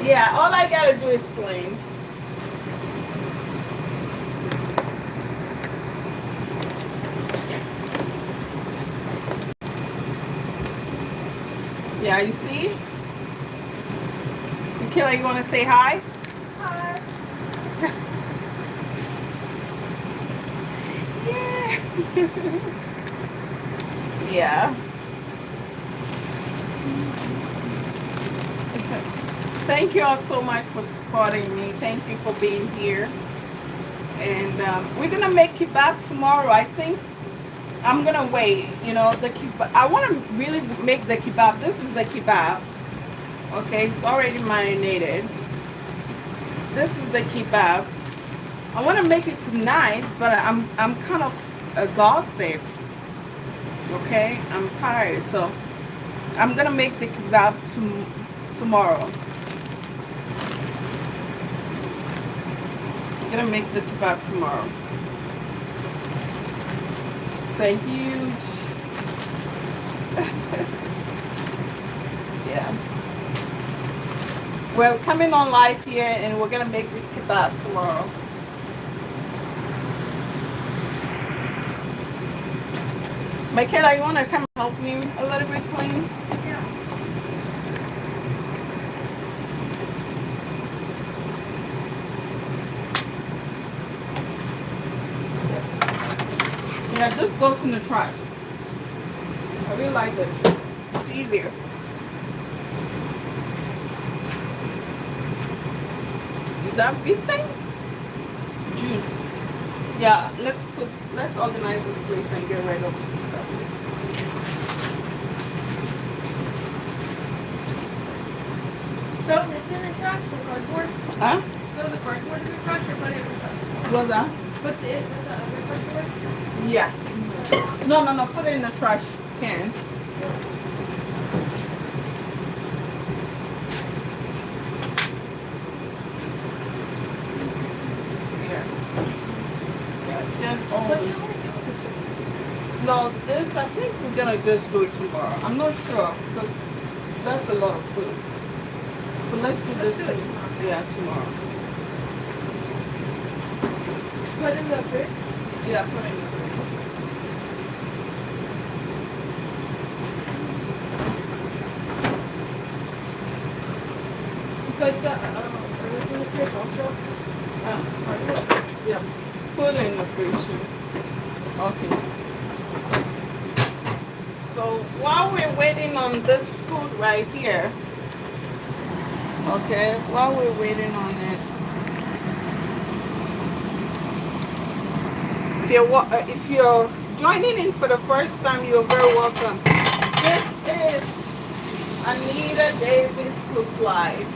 Yeah, all I gotta do is clean. Yeah, you see? Michaela, you want to say hi? Hi. Yeah. Yeah. Thank you all so much for supporting me. Thank you for being here. And we're going to make kebab tomorrow. I think I'm going to wait. The kebab. I want to really make the kebab. This is the kebab. Okay, it's already marinated. This is the kebab. I want to make it tonight, but I'm kind of exhausted. Okay, I'm tired, so I'm gonna make the kebab tomorrow. I'm gonna make the kebab tomorrow. It's a huge, yeah. We're coming on live here, and we're gonna make the kebab tomorrow. Michaela, you wanna come help me a little bit clean? Yeah. Yeah, this goes in the trash. I really like this. It's easier. Is that missing? Juice. Yeah, let's organize this place and get rid of this stuff. Throw this in the trash or cardboard? Huh? Throw the cardboard in the trash or put it in the trash? What's that? Put it with the other cardboard? Yeah. No. Put it in the trash can. Yeah. What do you want to do with it? No, this I think we're gonna just do it tomorrow. I'm not sure because that's a lot of food. So let's do this. Do it tomorrow. Yeah, tomorrow. Put it in the fridge? Yeah, put it in the fridge. Put the herbs in the fridge also? Cardboard? Yeah, put it in the fridge too. Okay. So while we're waiting on this food right here, okay, while we're waiting on it, if you're joining in for the first time, you're very welcome. This is Anita Davis Cooks Live.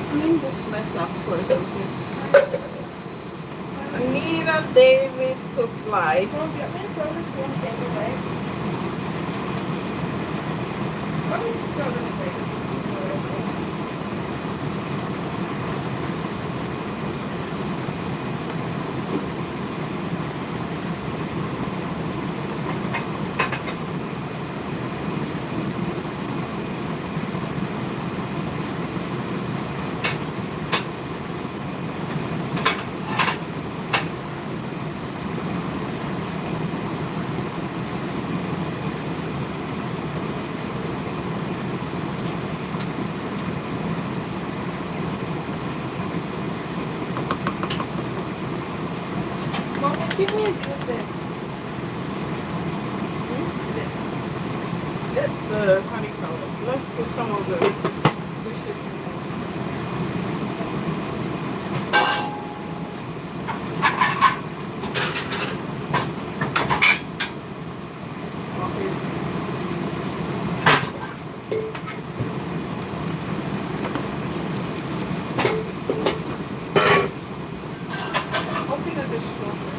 Clean this mess up first, okay? Anita Davis Cooks Live. Well, do you want me to throw this one thing away? Let me throw this thing. Mom, what do you want to do with this? This. Get the honeycomb. Let's put some of the dishes in this. Okay. Open the dishwasher.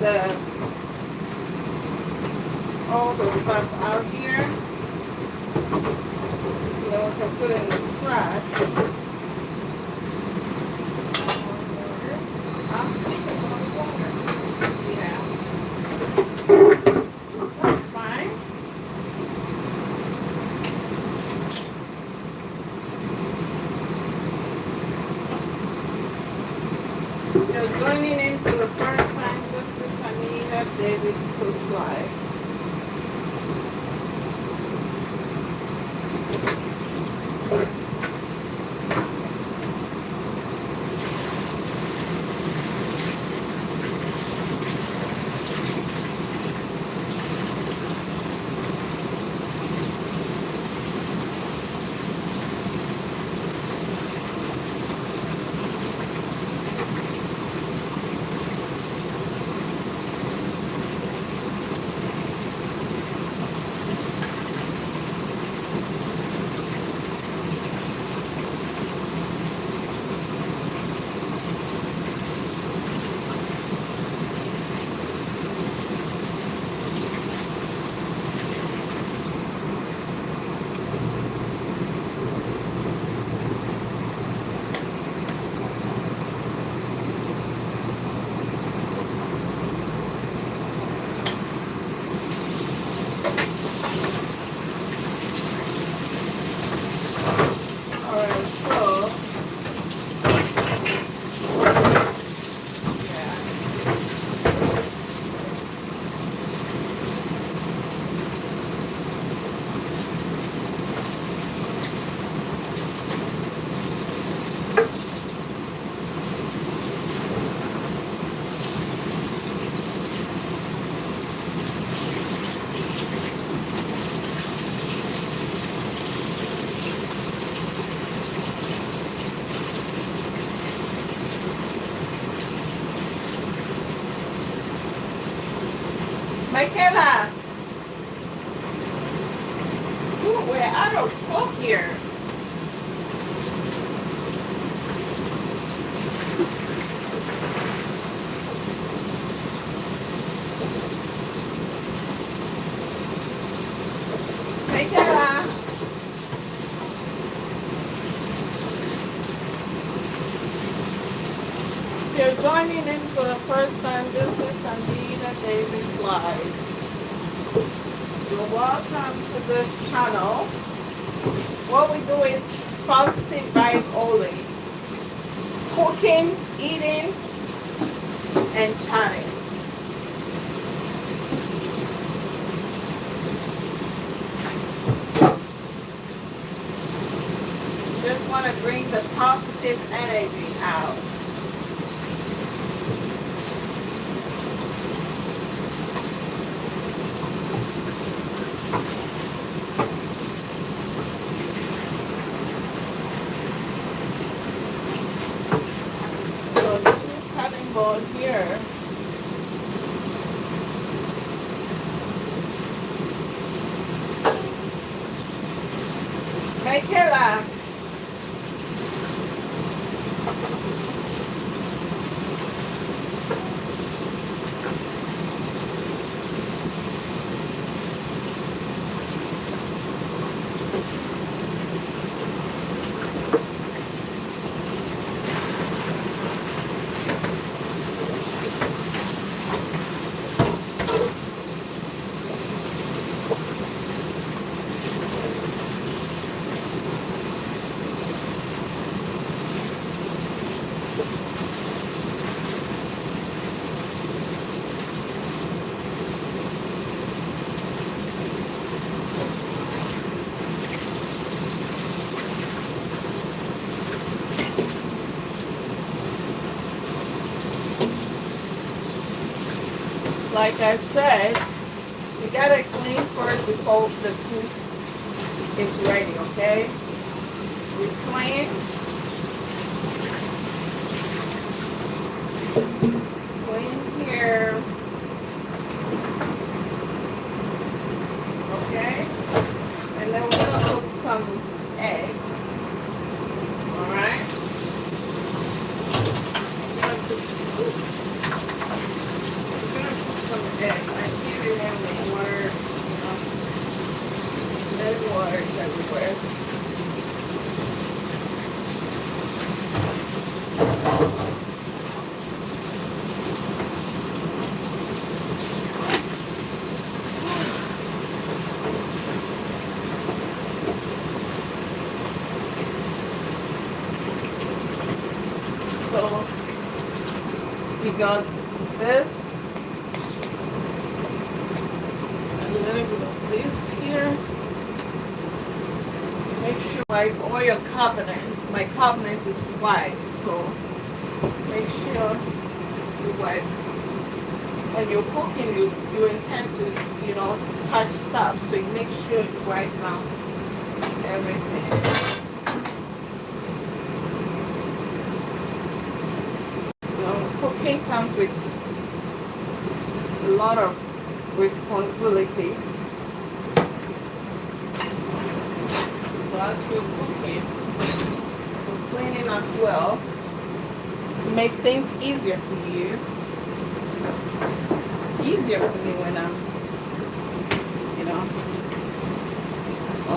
the all the stuff out here. You know, we can put it in the trash. Yeah, that's fine. You're joining in for the first time. This is Anita Davis Cooks Live. Alright, so Michaela, ooh, we're out of soap here. Michaela, if you're joining in for the first time, this is Anita Davis Live. You're welcome to this channel. What we do is positive vibe only. Cooking, eating, and chatting. Just want to bring the positive energy out. So two cutting board here. Michaela. Like I said, you gotta clean first before the food is ready, okay? We clean. Clean here. Okay? And then we're gonna cook some eggs. Alright? We're gonna water is everywhere. So we got this, a little bit of this here. Make sure you wipe all your cabinet. My cabinet is white, so make sure you wipe. When you're cooking, you intend to, touch stuff, so you make sure you wipe down everything. Cooking comes with a lot of responsibilities. So as you're cooking, you're cleaning as well to make things easier for you. It's easier for me when I'm,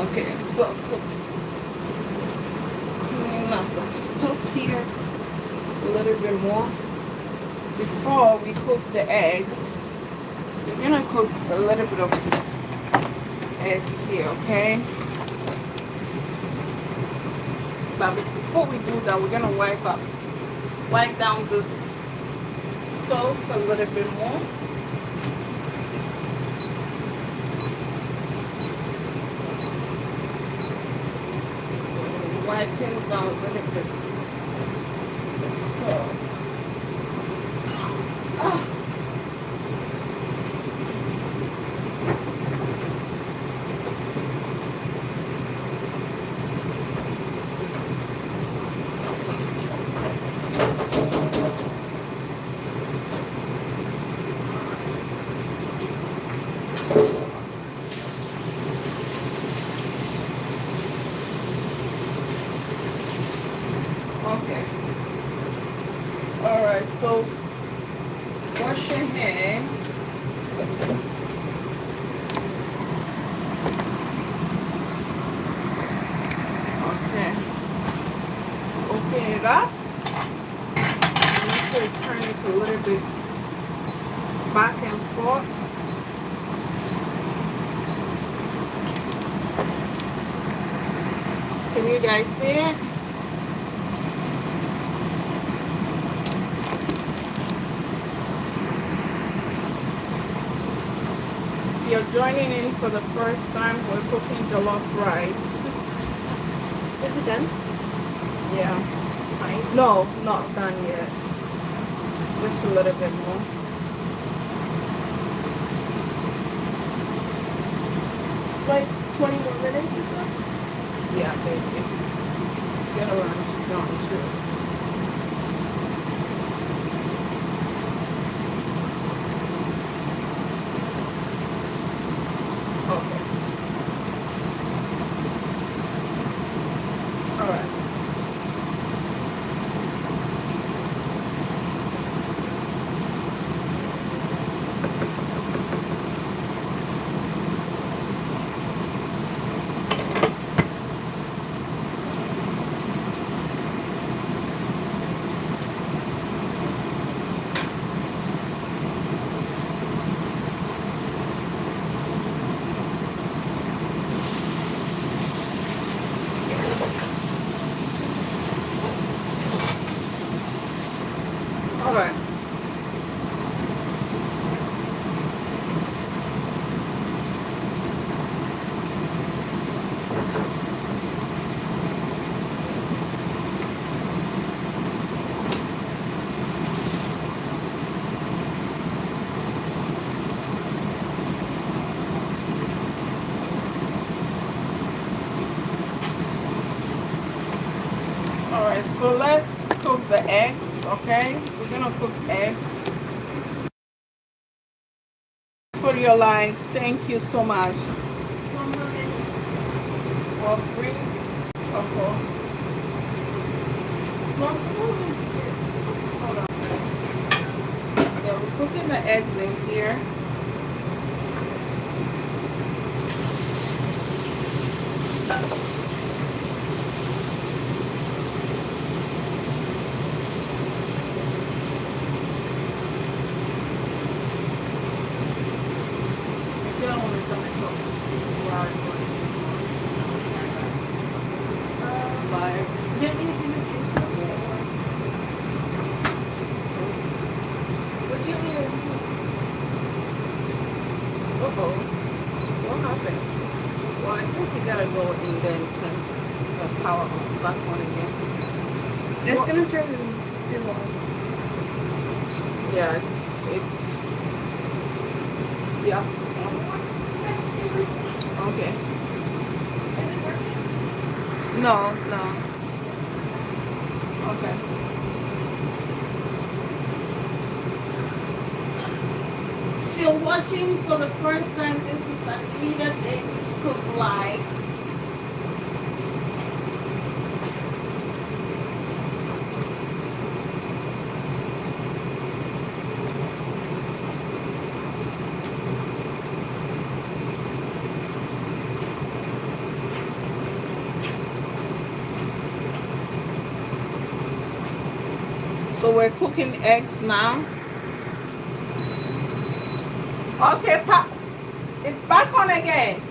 okay, so cleaning up the stuff here a little bit more. Before we cook the eggs, we're gonna cook a little bit of eggs here, okay? But before we do that, we're gonna wipe down this stove a little bit more. Wiping down a little bit the stove. Okay. Alright, so wash your hands. Okay. Open it up. Make sure you turn it a little bit back and forth. Can you guys see it? If you're joining in for the first time, we're cooking jollof rice. Is it done? Yeah. Fine. No, not done yet. Just a little bit more. Like 20 more minutes or so? Yeah, baby. Get around to done too. Okay. All right. All right. Alright, so let's cook the eggs, okay? We're gonna cook eggs. For your likes, thank you so much. 1 more minute. Well, bring okay. Well, Hold on. Yeah, we're cooking the eggs in here. You need to do the juice with it, or what do you mean? Uh-oh. What happened? Well, I think you gotta go in there and turn the power on, back on again. It's What? gonna turn it on. Yeah, it's, yeah. Okay. Is it working? No, no. Okay. If you're watching for the first time, this is Anita Davis Cook Live. So we're cooking eggs now. Okay, it's back on again.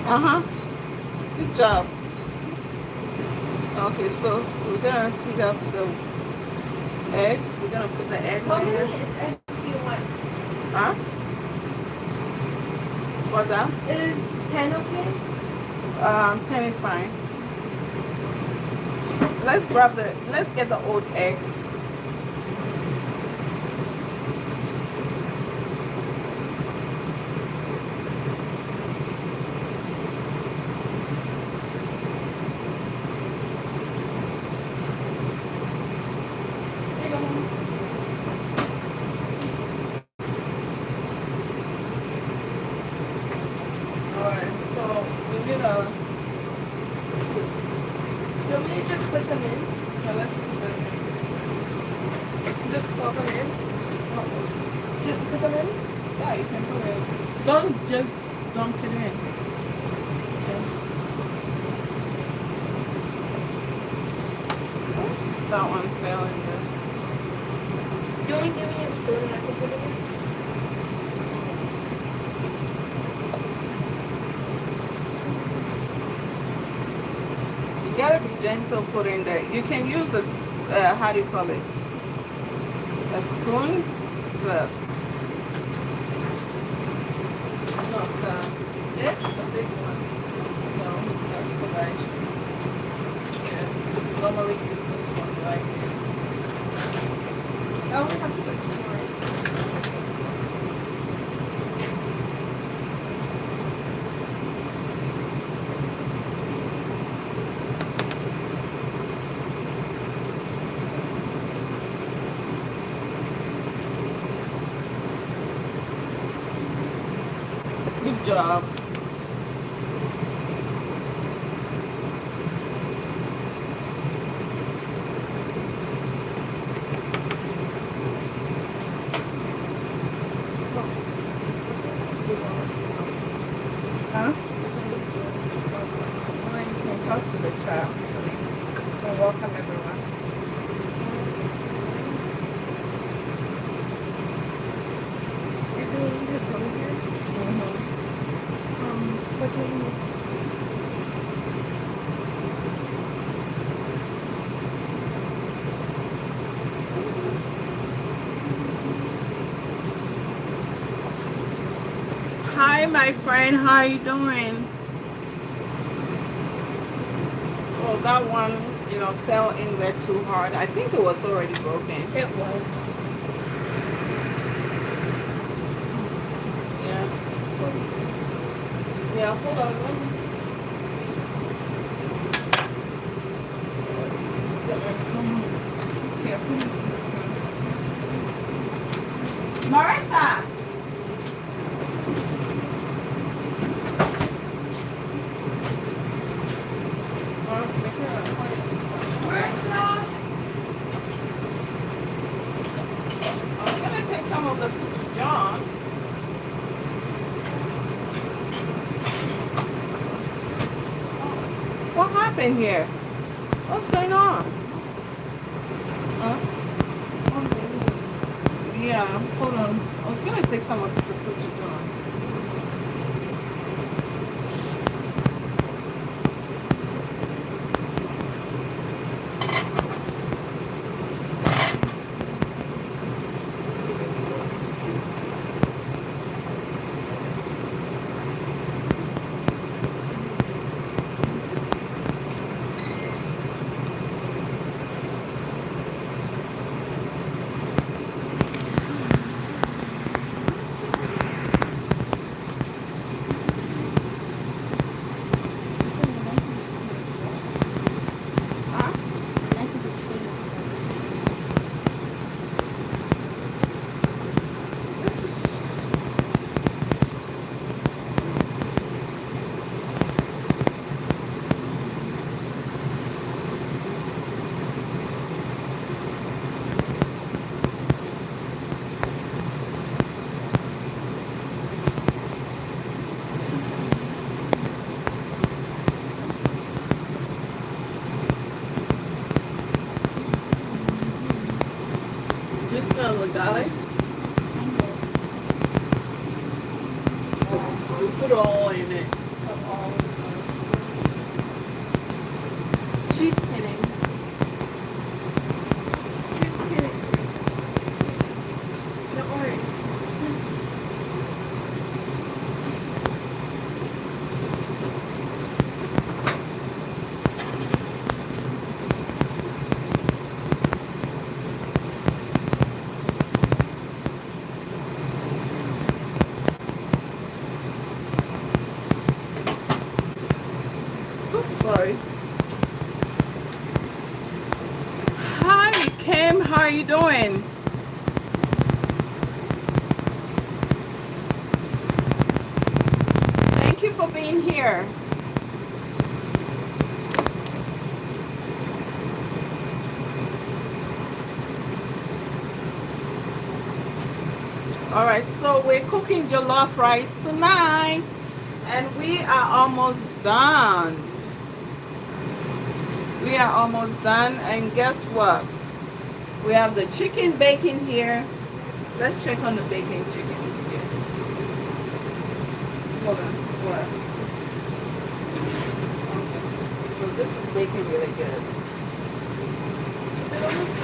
Uh-huh. Good job. Okay, so we're gonna heat up the eggs. We're gonna put the eggs How in many here. eggs do you want? Huh? What's that? Is 10 okay? 10 is fine. Let's get the old eggs. Here you go, Mom. Alright, so we need a, Do you want me to just put them in? yeah, let's put that in. Just plug them in? Just put them in? Yeah, you can put it. Don't just dump it in. Okay. Oops, that one fell in there. Do you want to give me a spoon and I can put it in? You gotta be gentle putting that. You can use a, how do you call it? A spoon? The, no, This? the big one. No, that's the right. Yeah. Normally use this one right here. I only have to put 2 more in. Good job. Huh? Well, you can talk to the child. Well, welcome everyone. You're going to need to come here? What do you need? Hi, my friend. How are you doing? Well, that one, fell in there too hard. I think it was already broken. It was. Yeah. Yeah, hold on. Let me. Just get my phone. Here, put this in the phone. Marissa! Marissa! I'm gonna take some of the food to John. What happened here? What's going on? Huh? Yeah, hold on. I was gonna take some of the food to John. Huh? This is You smell the garlic? We put all in it. She's kidding. She's kidding. Don't worry. oops, sorry. Hi, Kim. How are you doing? Thank you for being here. All right, so we're cooking jollof rice tonight, and we are almost done. We are almost done, and guess what? We have the chicken bacon here. Let's check on the bacon chicken here. Hold on. What? Okay. So this is bacon really good. Is it almost?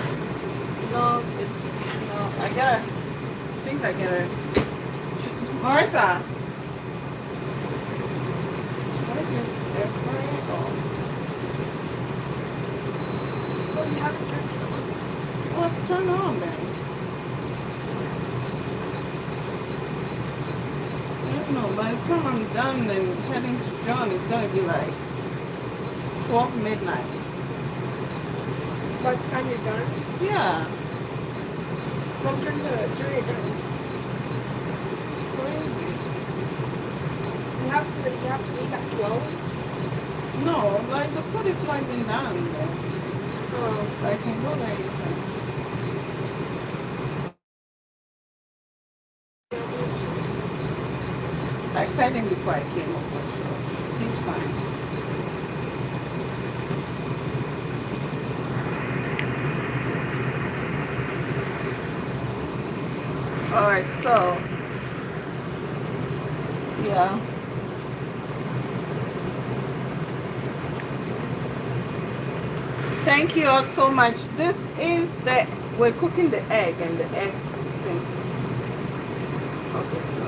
No, it's no. I think I gotta. Marissa. Should I just air fry it or? Well, you haven't turned it on. Well, let's turn on then. I don't know. By the time I'm done and heading to John, it's gonna be like 12 midnight. By the time you're done, Yeah. don't turn it down. Crazy. You have to leave at 12. No, like the food is winding down there. Oh. I can go there anytime. I fed him before I came over, so he's fine. Alright, so yeah. Thank you all so much. This is we're cooking the egg, and the egg seems okay, so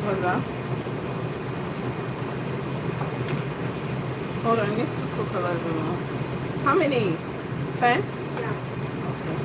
hold on. Hold on, it needs to cook a little bit more. How many? 10? Yeah. Okay.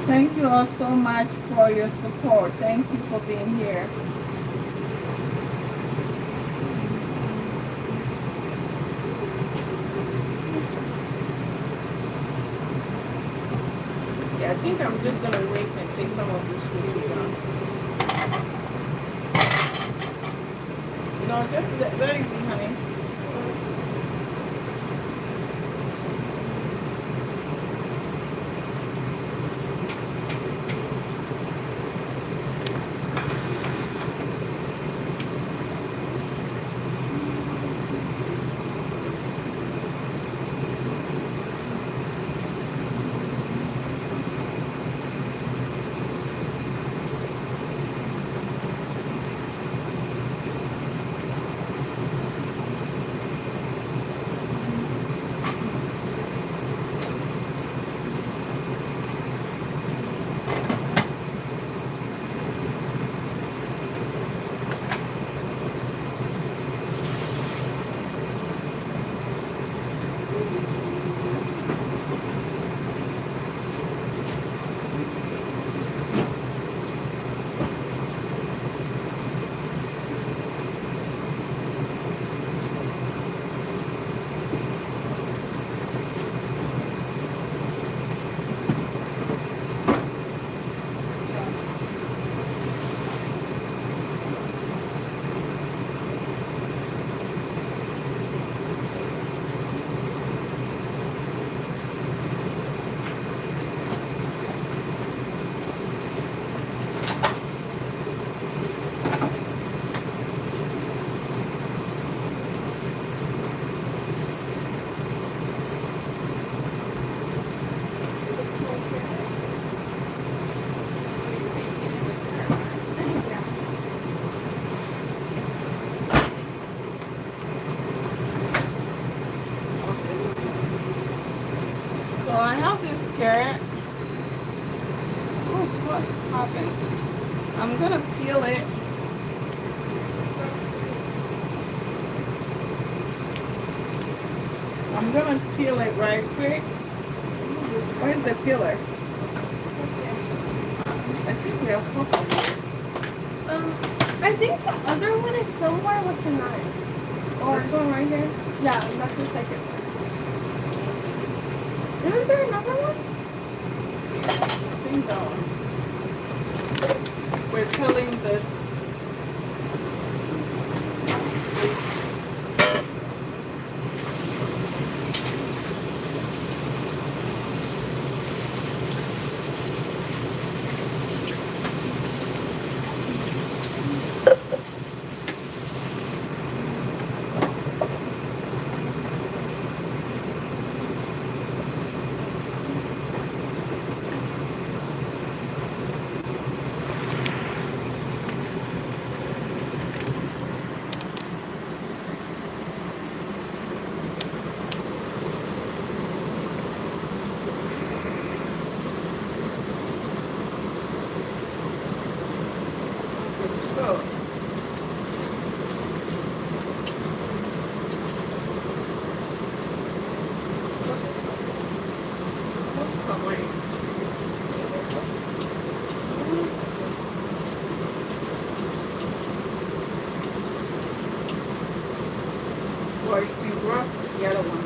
Thank you all so much for your support. Thank you for being here. Yeah, I think I'm just gonna wait and take some of this food down. No, just let it be, honey. So I have this carrot. Oh, what happened? I'm gonna peel it. I'm gonna peel it right quick. Where's the peeler? I think we have couple. I think the other one is somewhere with the knife. Or this one right here? Yeah, that's the second one. Isn't there another one? I think that one. We're peeling this. So, what's the way? Or if you rough the other one.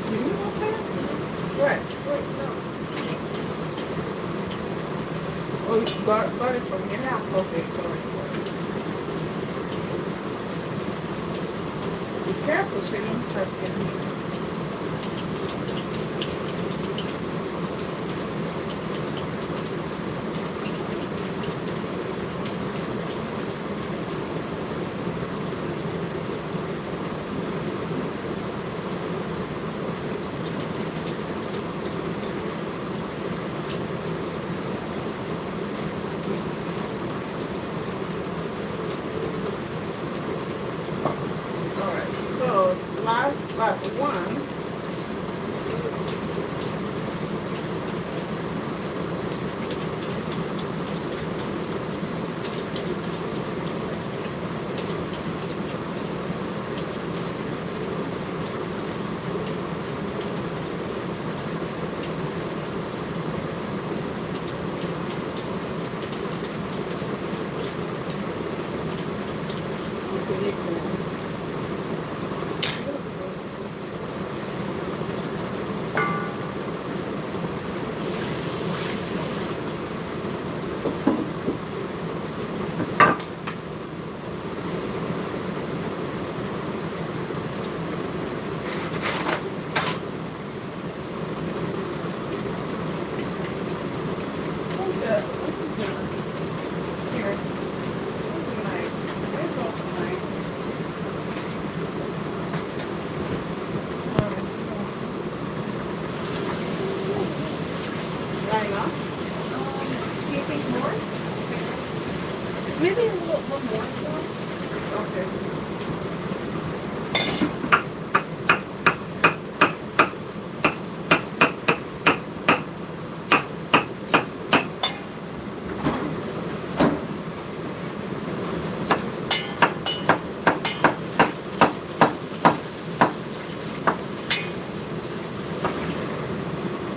Do you want that? What? Wait, no. Oh, you got it from here? Yeah. Okay, sorry. Be careful so you don't touch it. Do you think more? Maybe a little one more so. Okay.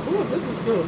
Ooh, this is good.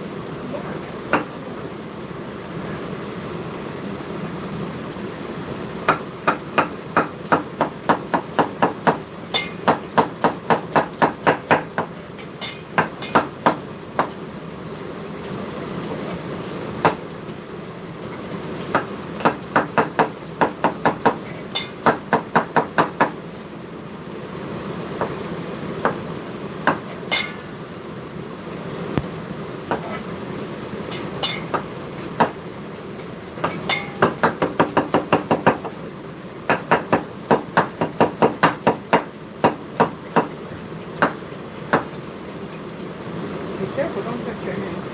Be careful, don't touch your hands.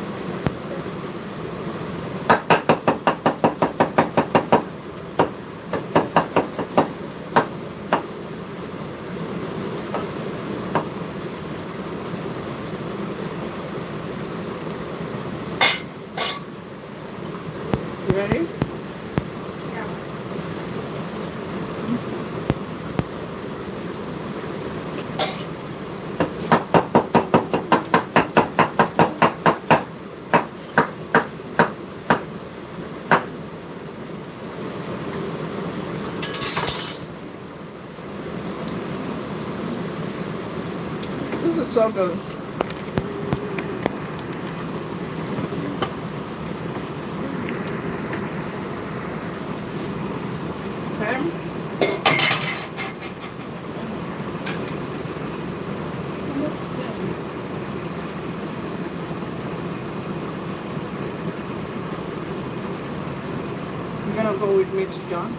You ready? Yeah. This is so good. Okay. So much still. You're gonna go with mixed John.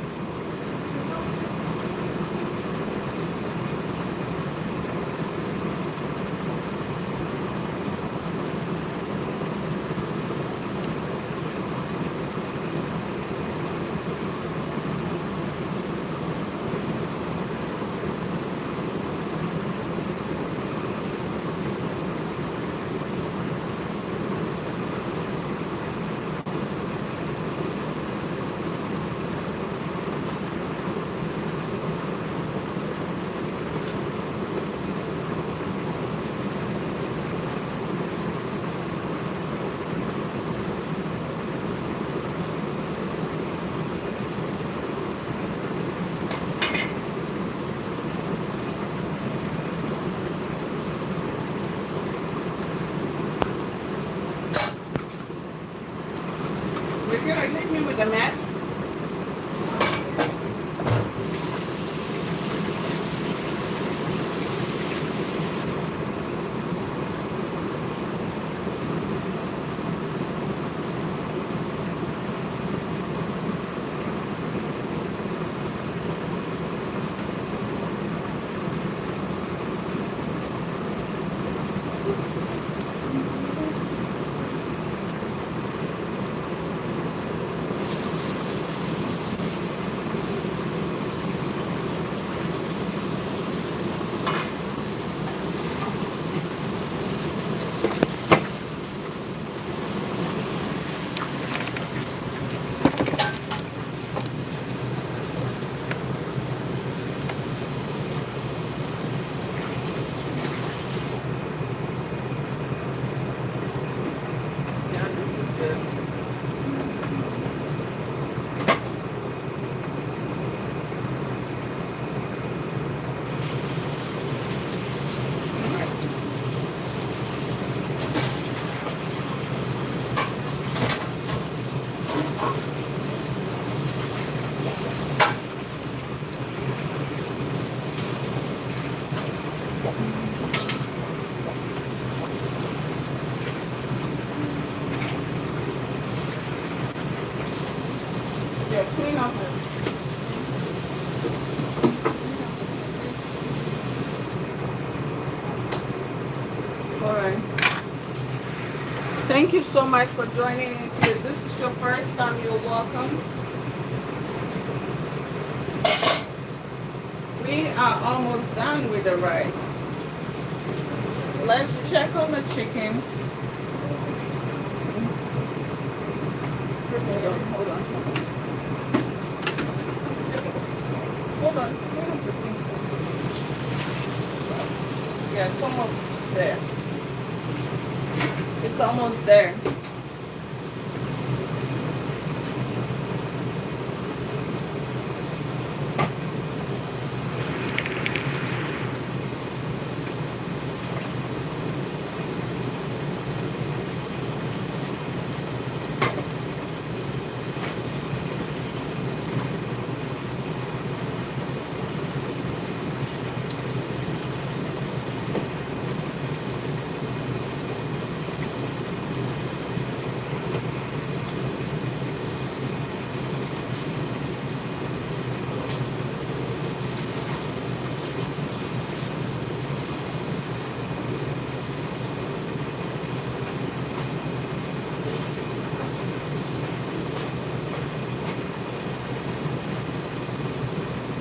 You're gonna leave me with a mess? Thank you so much for joining. If this is your first time, you're welcome. We are almost done with the rice. Let's check on the chicken. Hold on, hold on, hold on. Hold on, hold on to see. Yeah, it's almost there. It's almost there.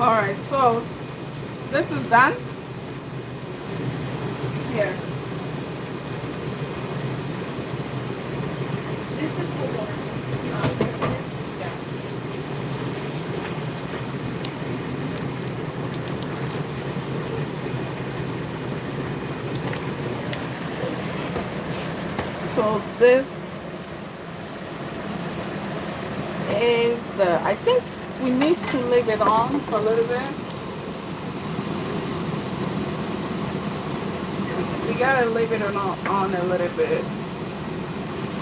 All right, so this is done. Here. This is the one. Yeah. So this is I think we need to leave it on for a little bit. We gotta leave it on a little bit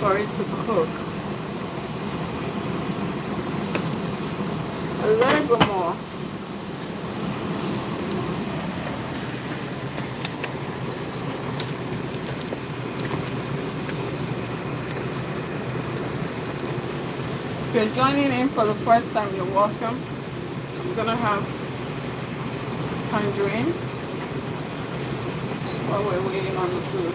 for it to cook. A little bit more. If you're joining in for the first time, you're welcome. I'm gonna have tangerine while we're waiting on the food.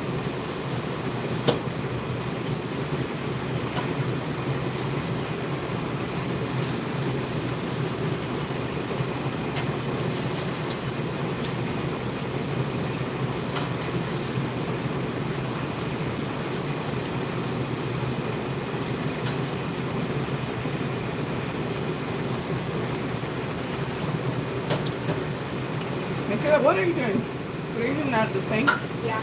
Michaela, what are you doing? Are you not the same? Yeah.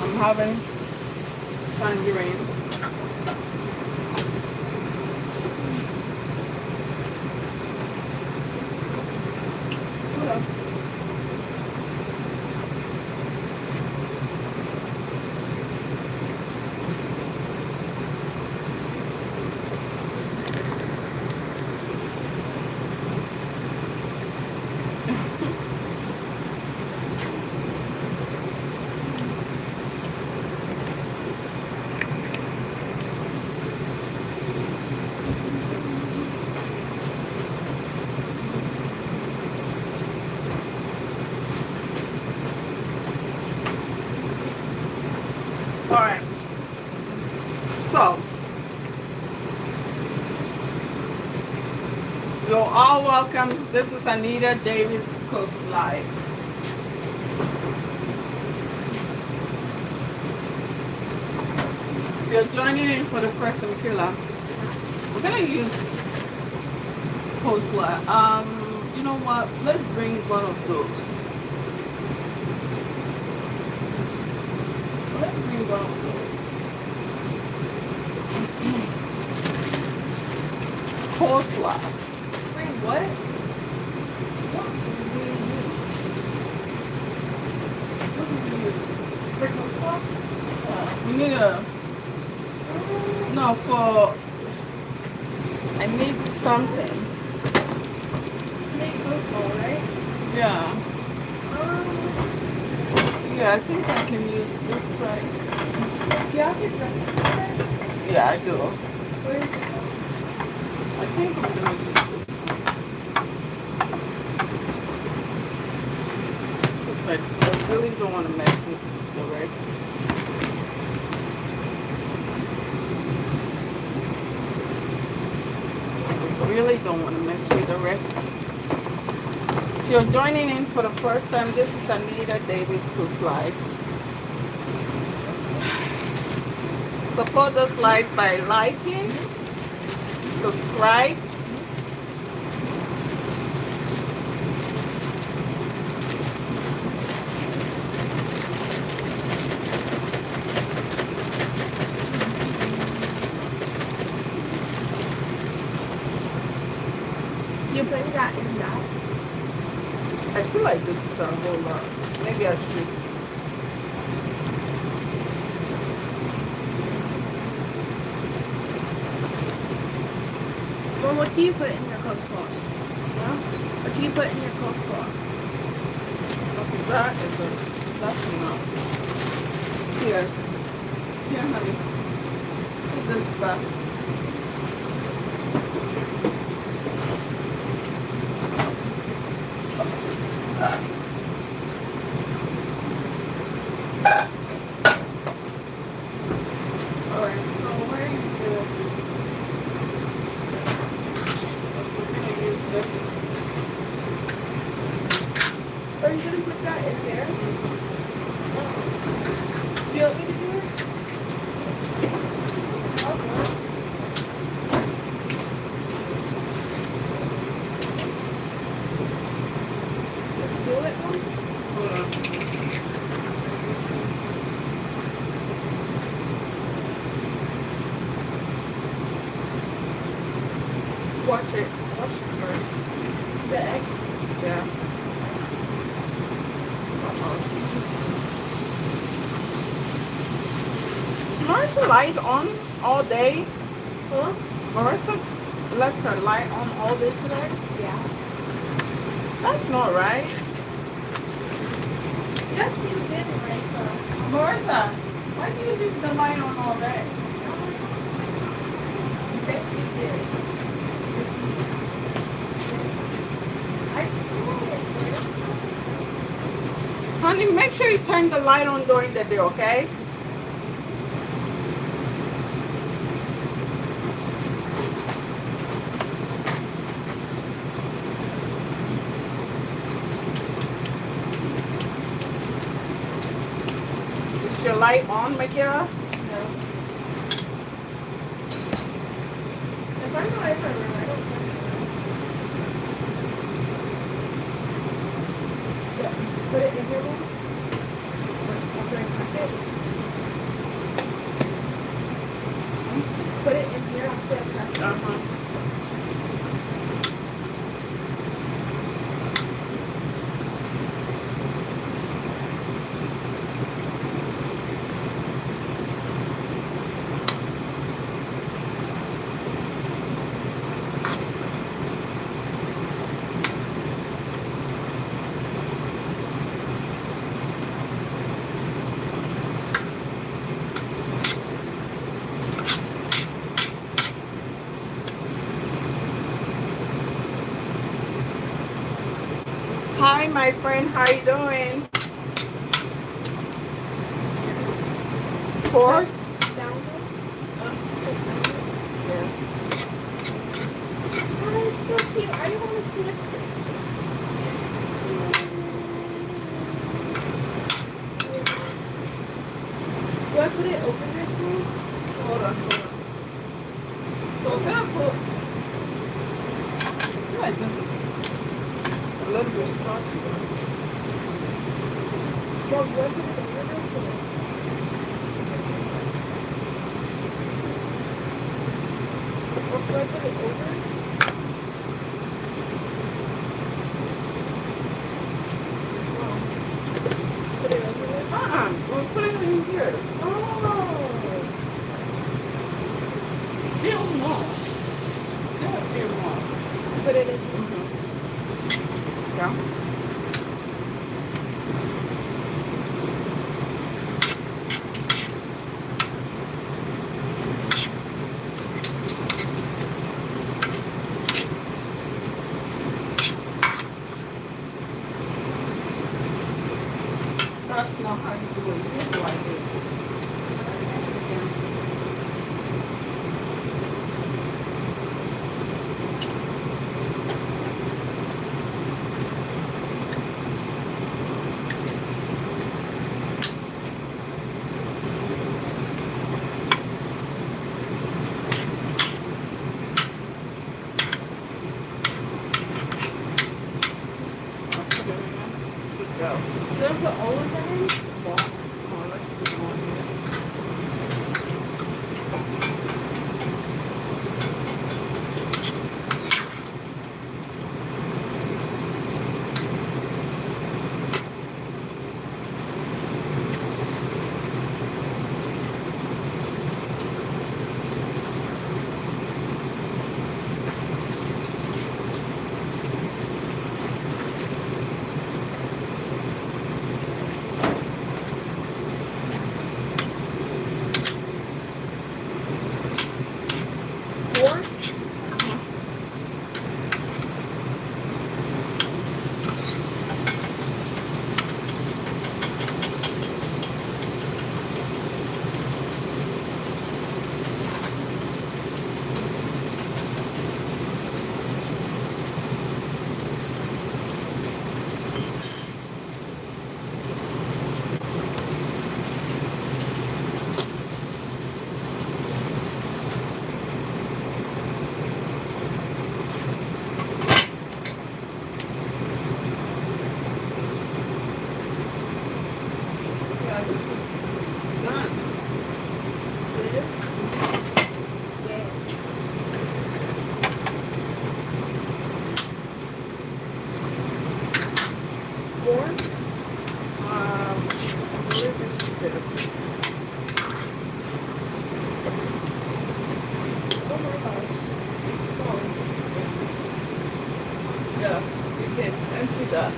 I'm having tangerine. Hold on. All right. So, you're all welcome. This is Anita Davis Cooks Live. If you're joining in for the first time, Michaela, we're gonna use coleslaw. You know what? Let's bring one of those. Let's bring one of those. Coleslaw. Wait, what? For coleslaw? We need a no for. I need something. Make coleslaw, right? Yeah. Um, Yeah, I think I can use this right. do you have his recipe there? Yeah, I do. Where is it? I think I'm gonna use this don't want to mess with the rest. Really don't want to mess with the rest. If you're joining in for the first time, this is Anita Davis Cooks Live. Support us live by liking, subscribe. You bring that in that? I feel like this is a whole lot. Maybe I should. Well, what do you put in your coleslaw? Huh? What do you put in your coleslaw? Okay, that's enough. Here, honey. Put this back. Alright, so where is the... We're gonna use this. Are you gonna put that in there? Do you want me to do it? Okay. Do it, Mom? Hold on. Wash it. Wash it first. The eggs? Yeah. Is Marissa light on all day? Huh? Marissa left her light on all day today? Yeah. That's not right. Yes, you did, Marissa. Marissa, why do you leave the light on all day? Yes, you did. I saw it, Marissa. Honey, make sure you turn the light on during the day, okay? Is your light on, Michaela? No. If I'm not in my room, I don't think yeah. Put it in your room. I'll bring my bed. Put it in here. I'll put it back. Uh-huh. Hi, my friend. How you doing? Force? Down there. Yeah. Oh, it's so cute. I want to see it. Do I put it over this way? Hold on, hold on. So we're gonna put. I feel like this is a little bit salty. Well, do I put it over this way? Or do I put it over? Put it over this? We'll put it in here. Oh! Feel more. Yeah, feel more. Put it in. Yeah. us know how you do it. You do I do. I'll put it in there. Good job. You want to put all of them in? Well, oh, let's put more here. Four? Yeah, this is done. It is? Yeah. More? I believe this is good. Oh my gosh. Yeah, you can empty that.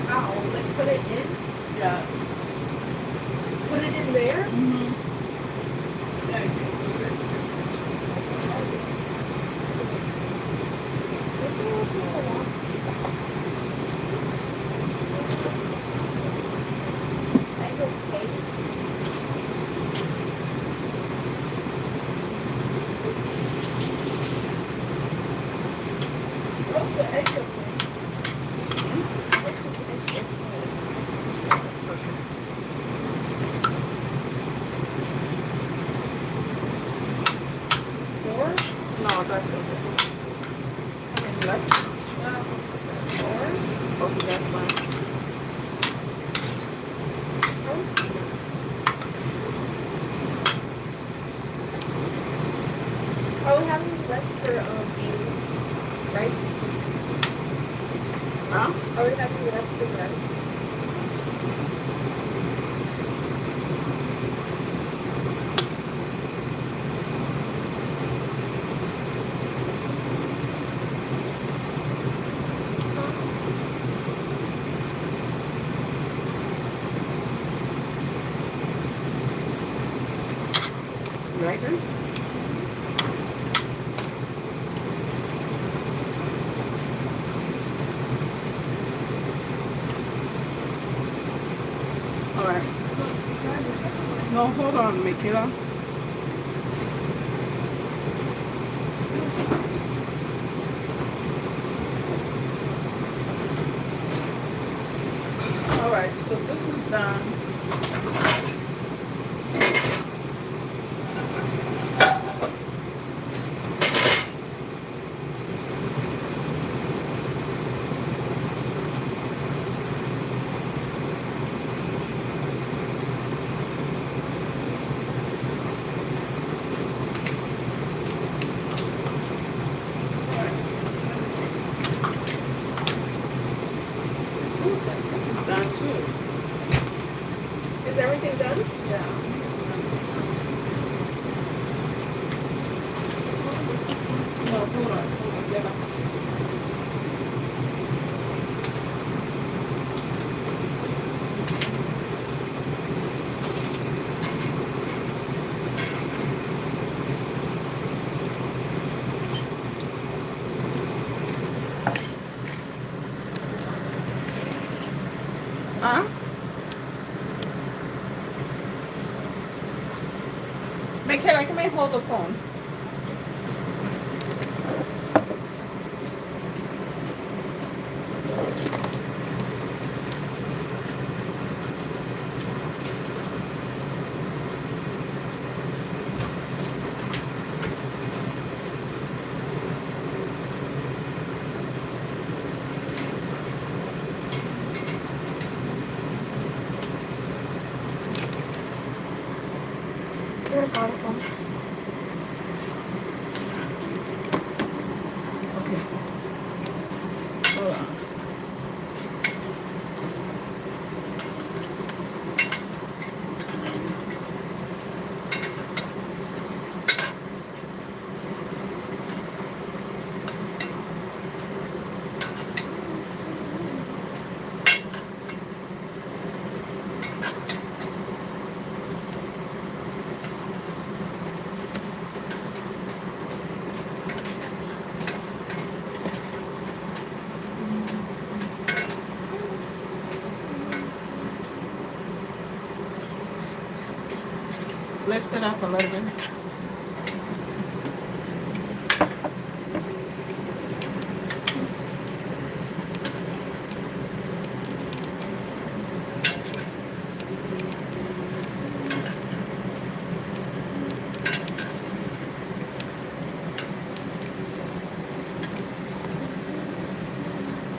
Ow. Like put it in? Yeah. Put it in there? Mm-hmm. Yeah, you can do it. This one looks like a lot. Egg okay? Oh, the egg okay. Where's this egg okay? It's okay. Four? No, that's okay. How many left? Four? Okay, that's fine. Are we having less for beans? Rice? Huh? Are we having less for rice? Right then? All right. No, hold on, Michaela. All right, so this is done. All right, let me see. Ooh, this is done too. Is everything done? Yeah. No, hold on, get up. Huh? Okay, like, let me hold the phone. There, got it, Mom. Okay. Hold on. Lift it up a little bit.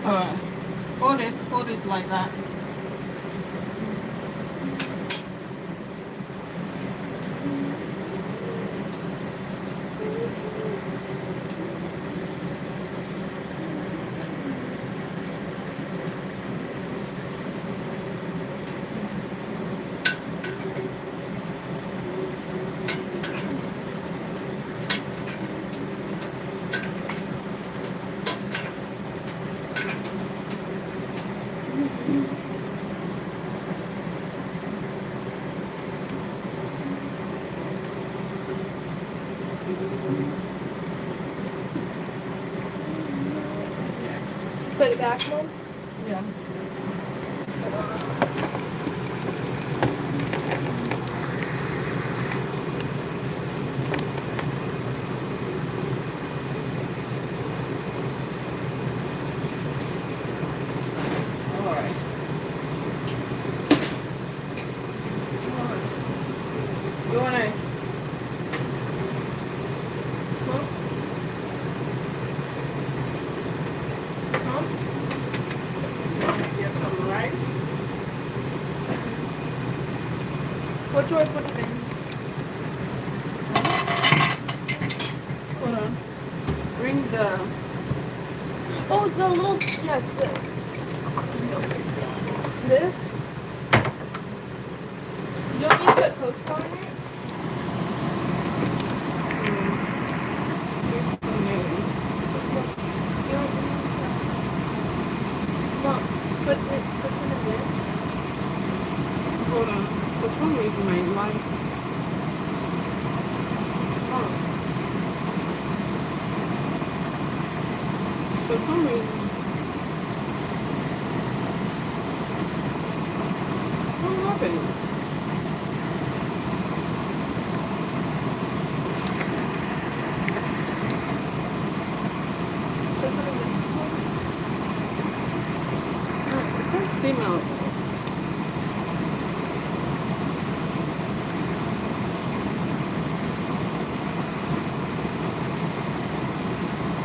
Alright. Hold it like that. Put it back, Mom. Yeah. Alright. You wanna get some rice? What do I put it in? Hold on. Bring the Oh, the little, yes, this. This? You want me to put coleslaw in it? Mom, put some in this. hold on. For some reason my life. Oh. For some reason. What happened? Put some in this one. I can't see my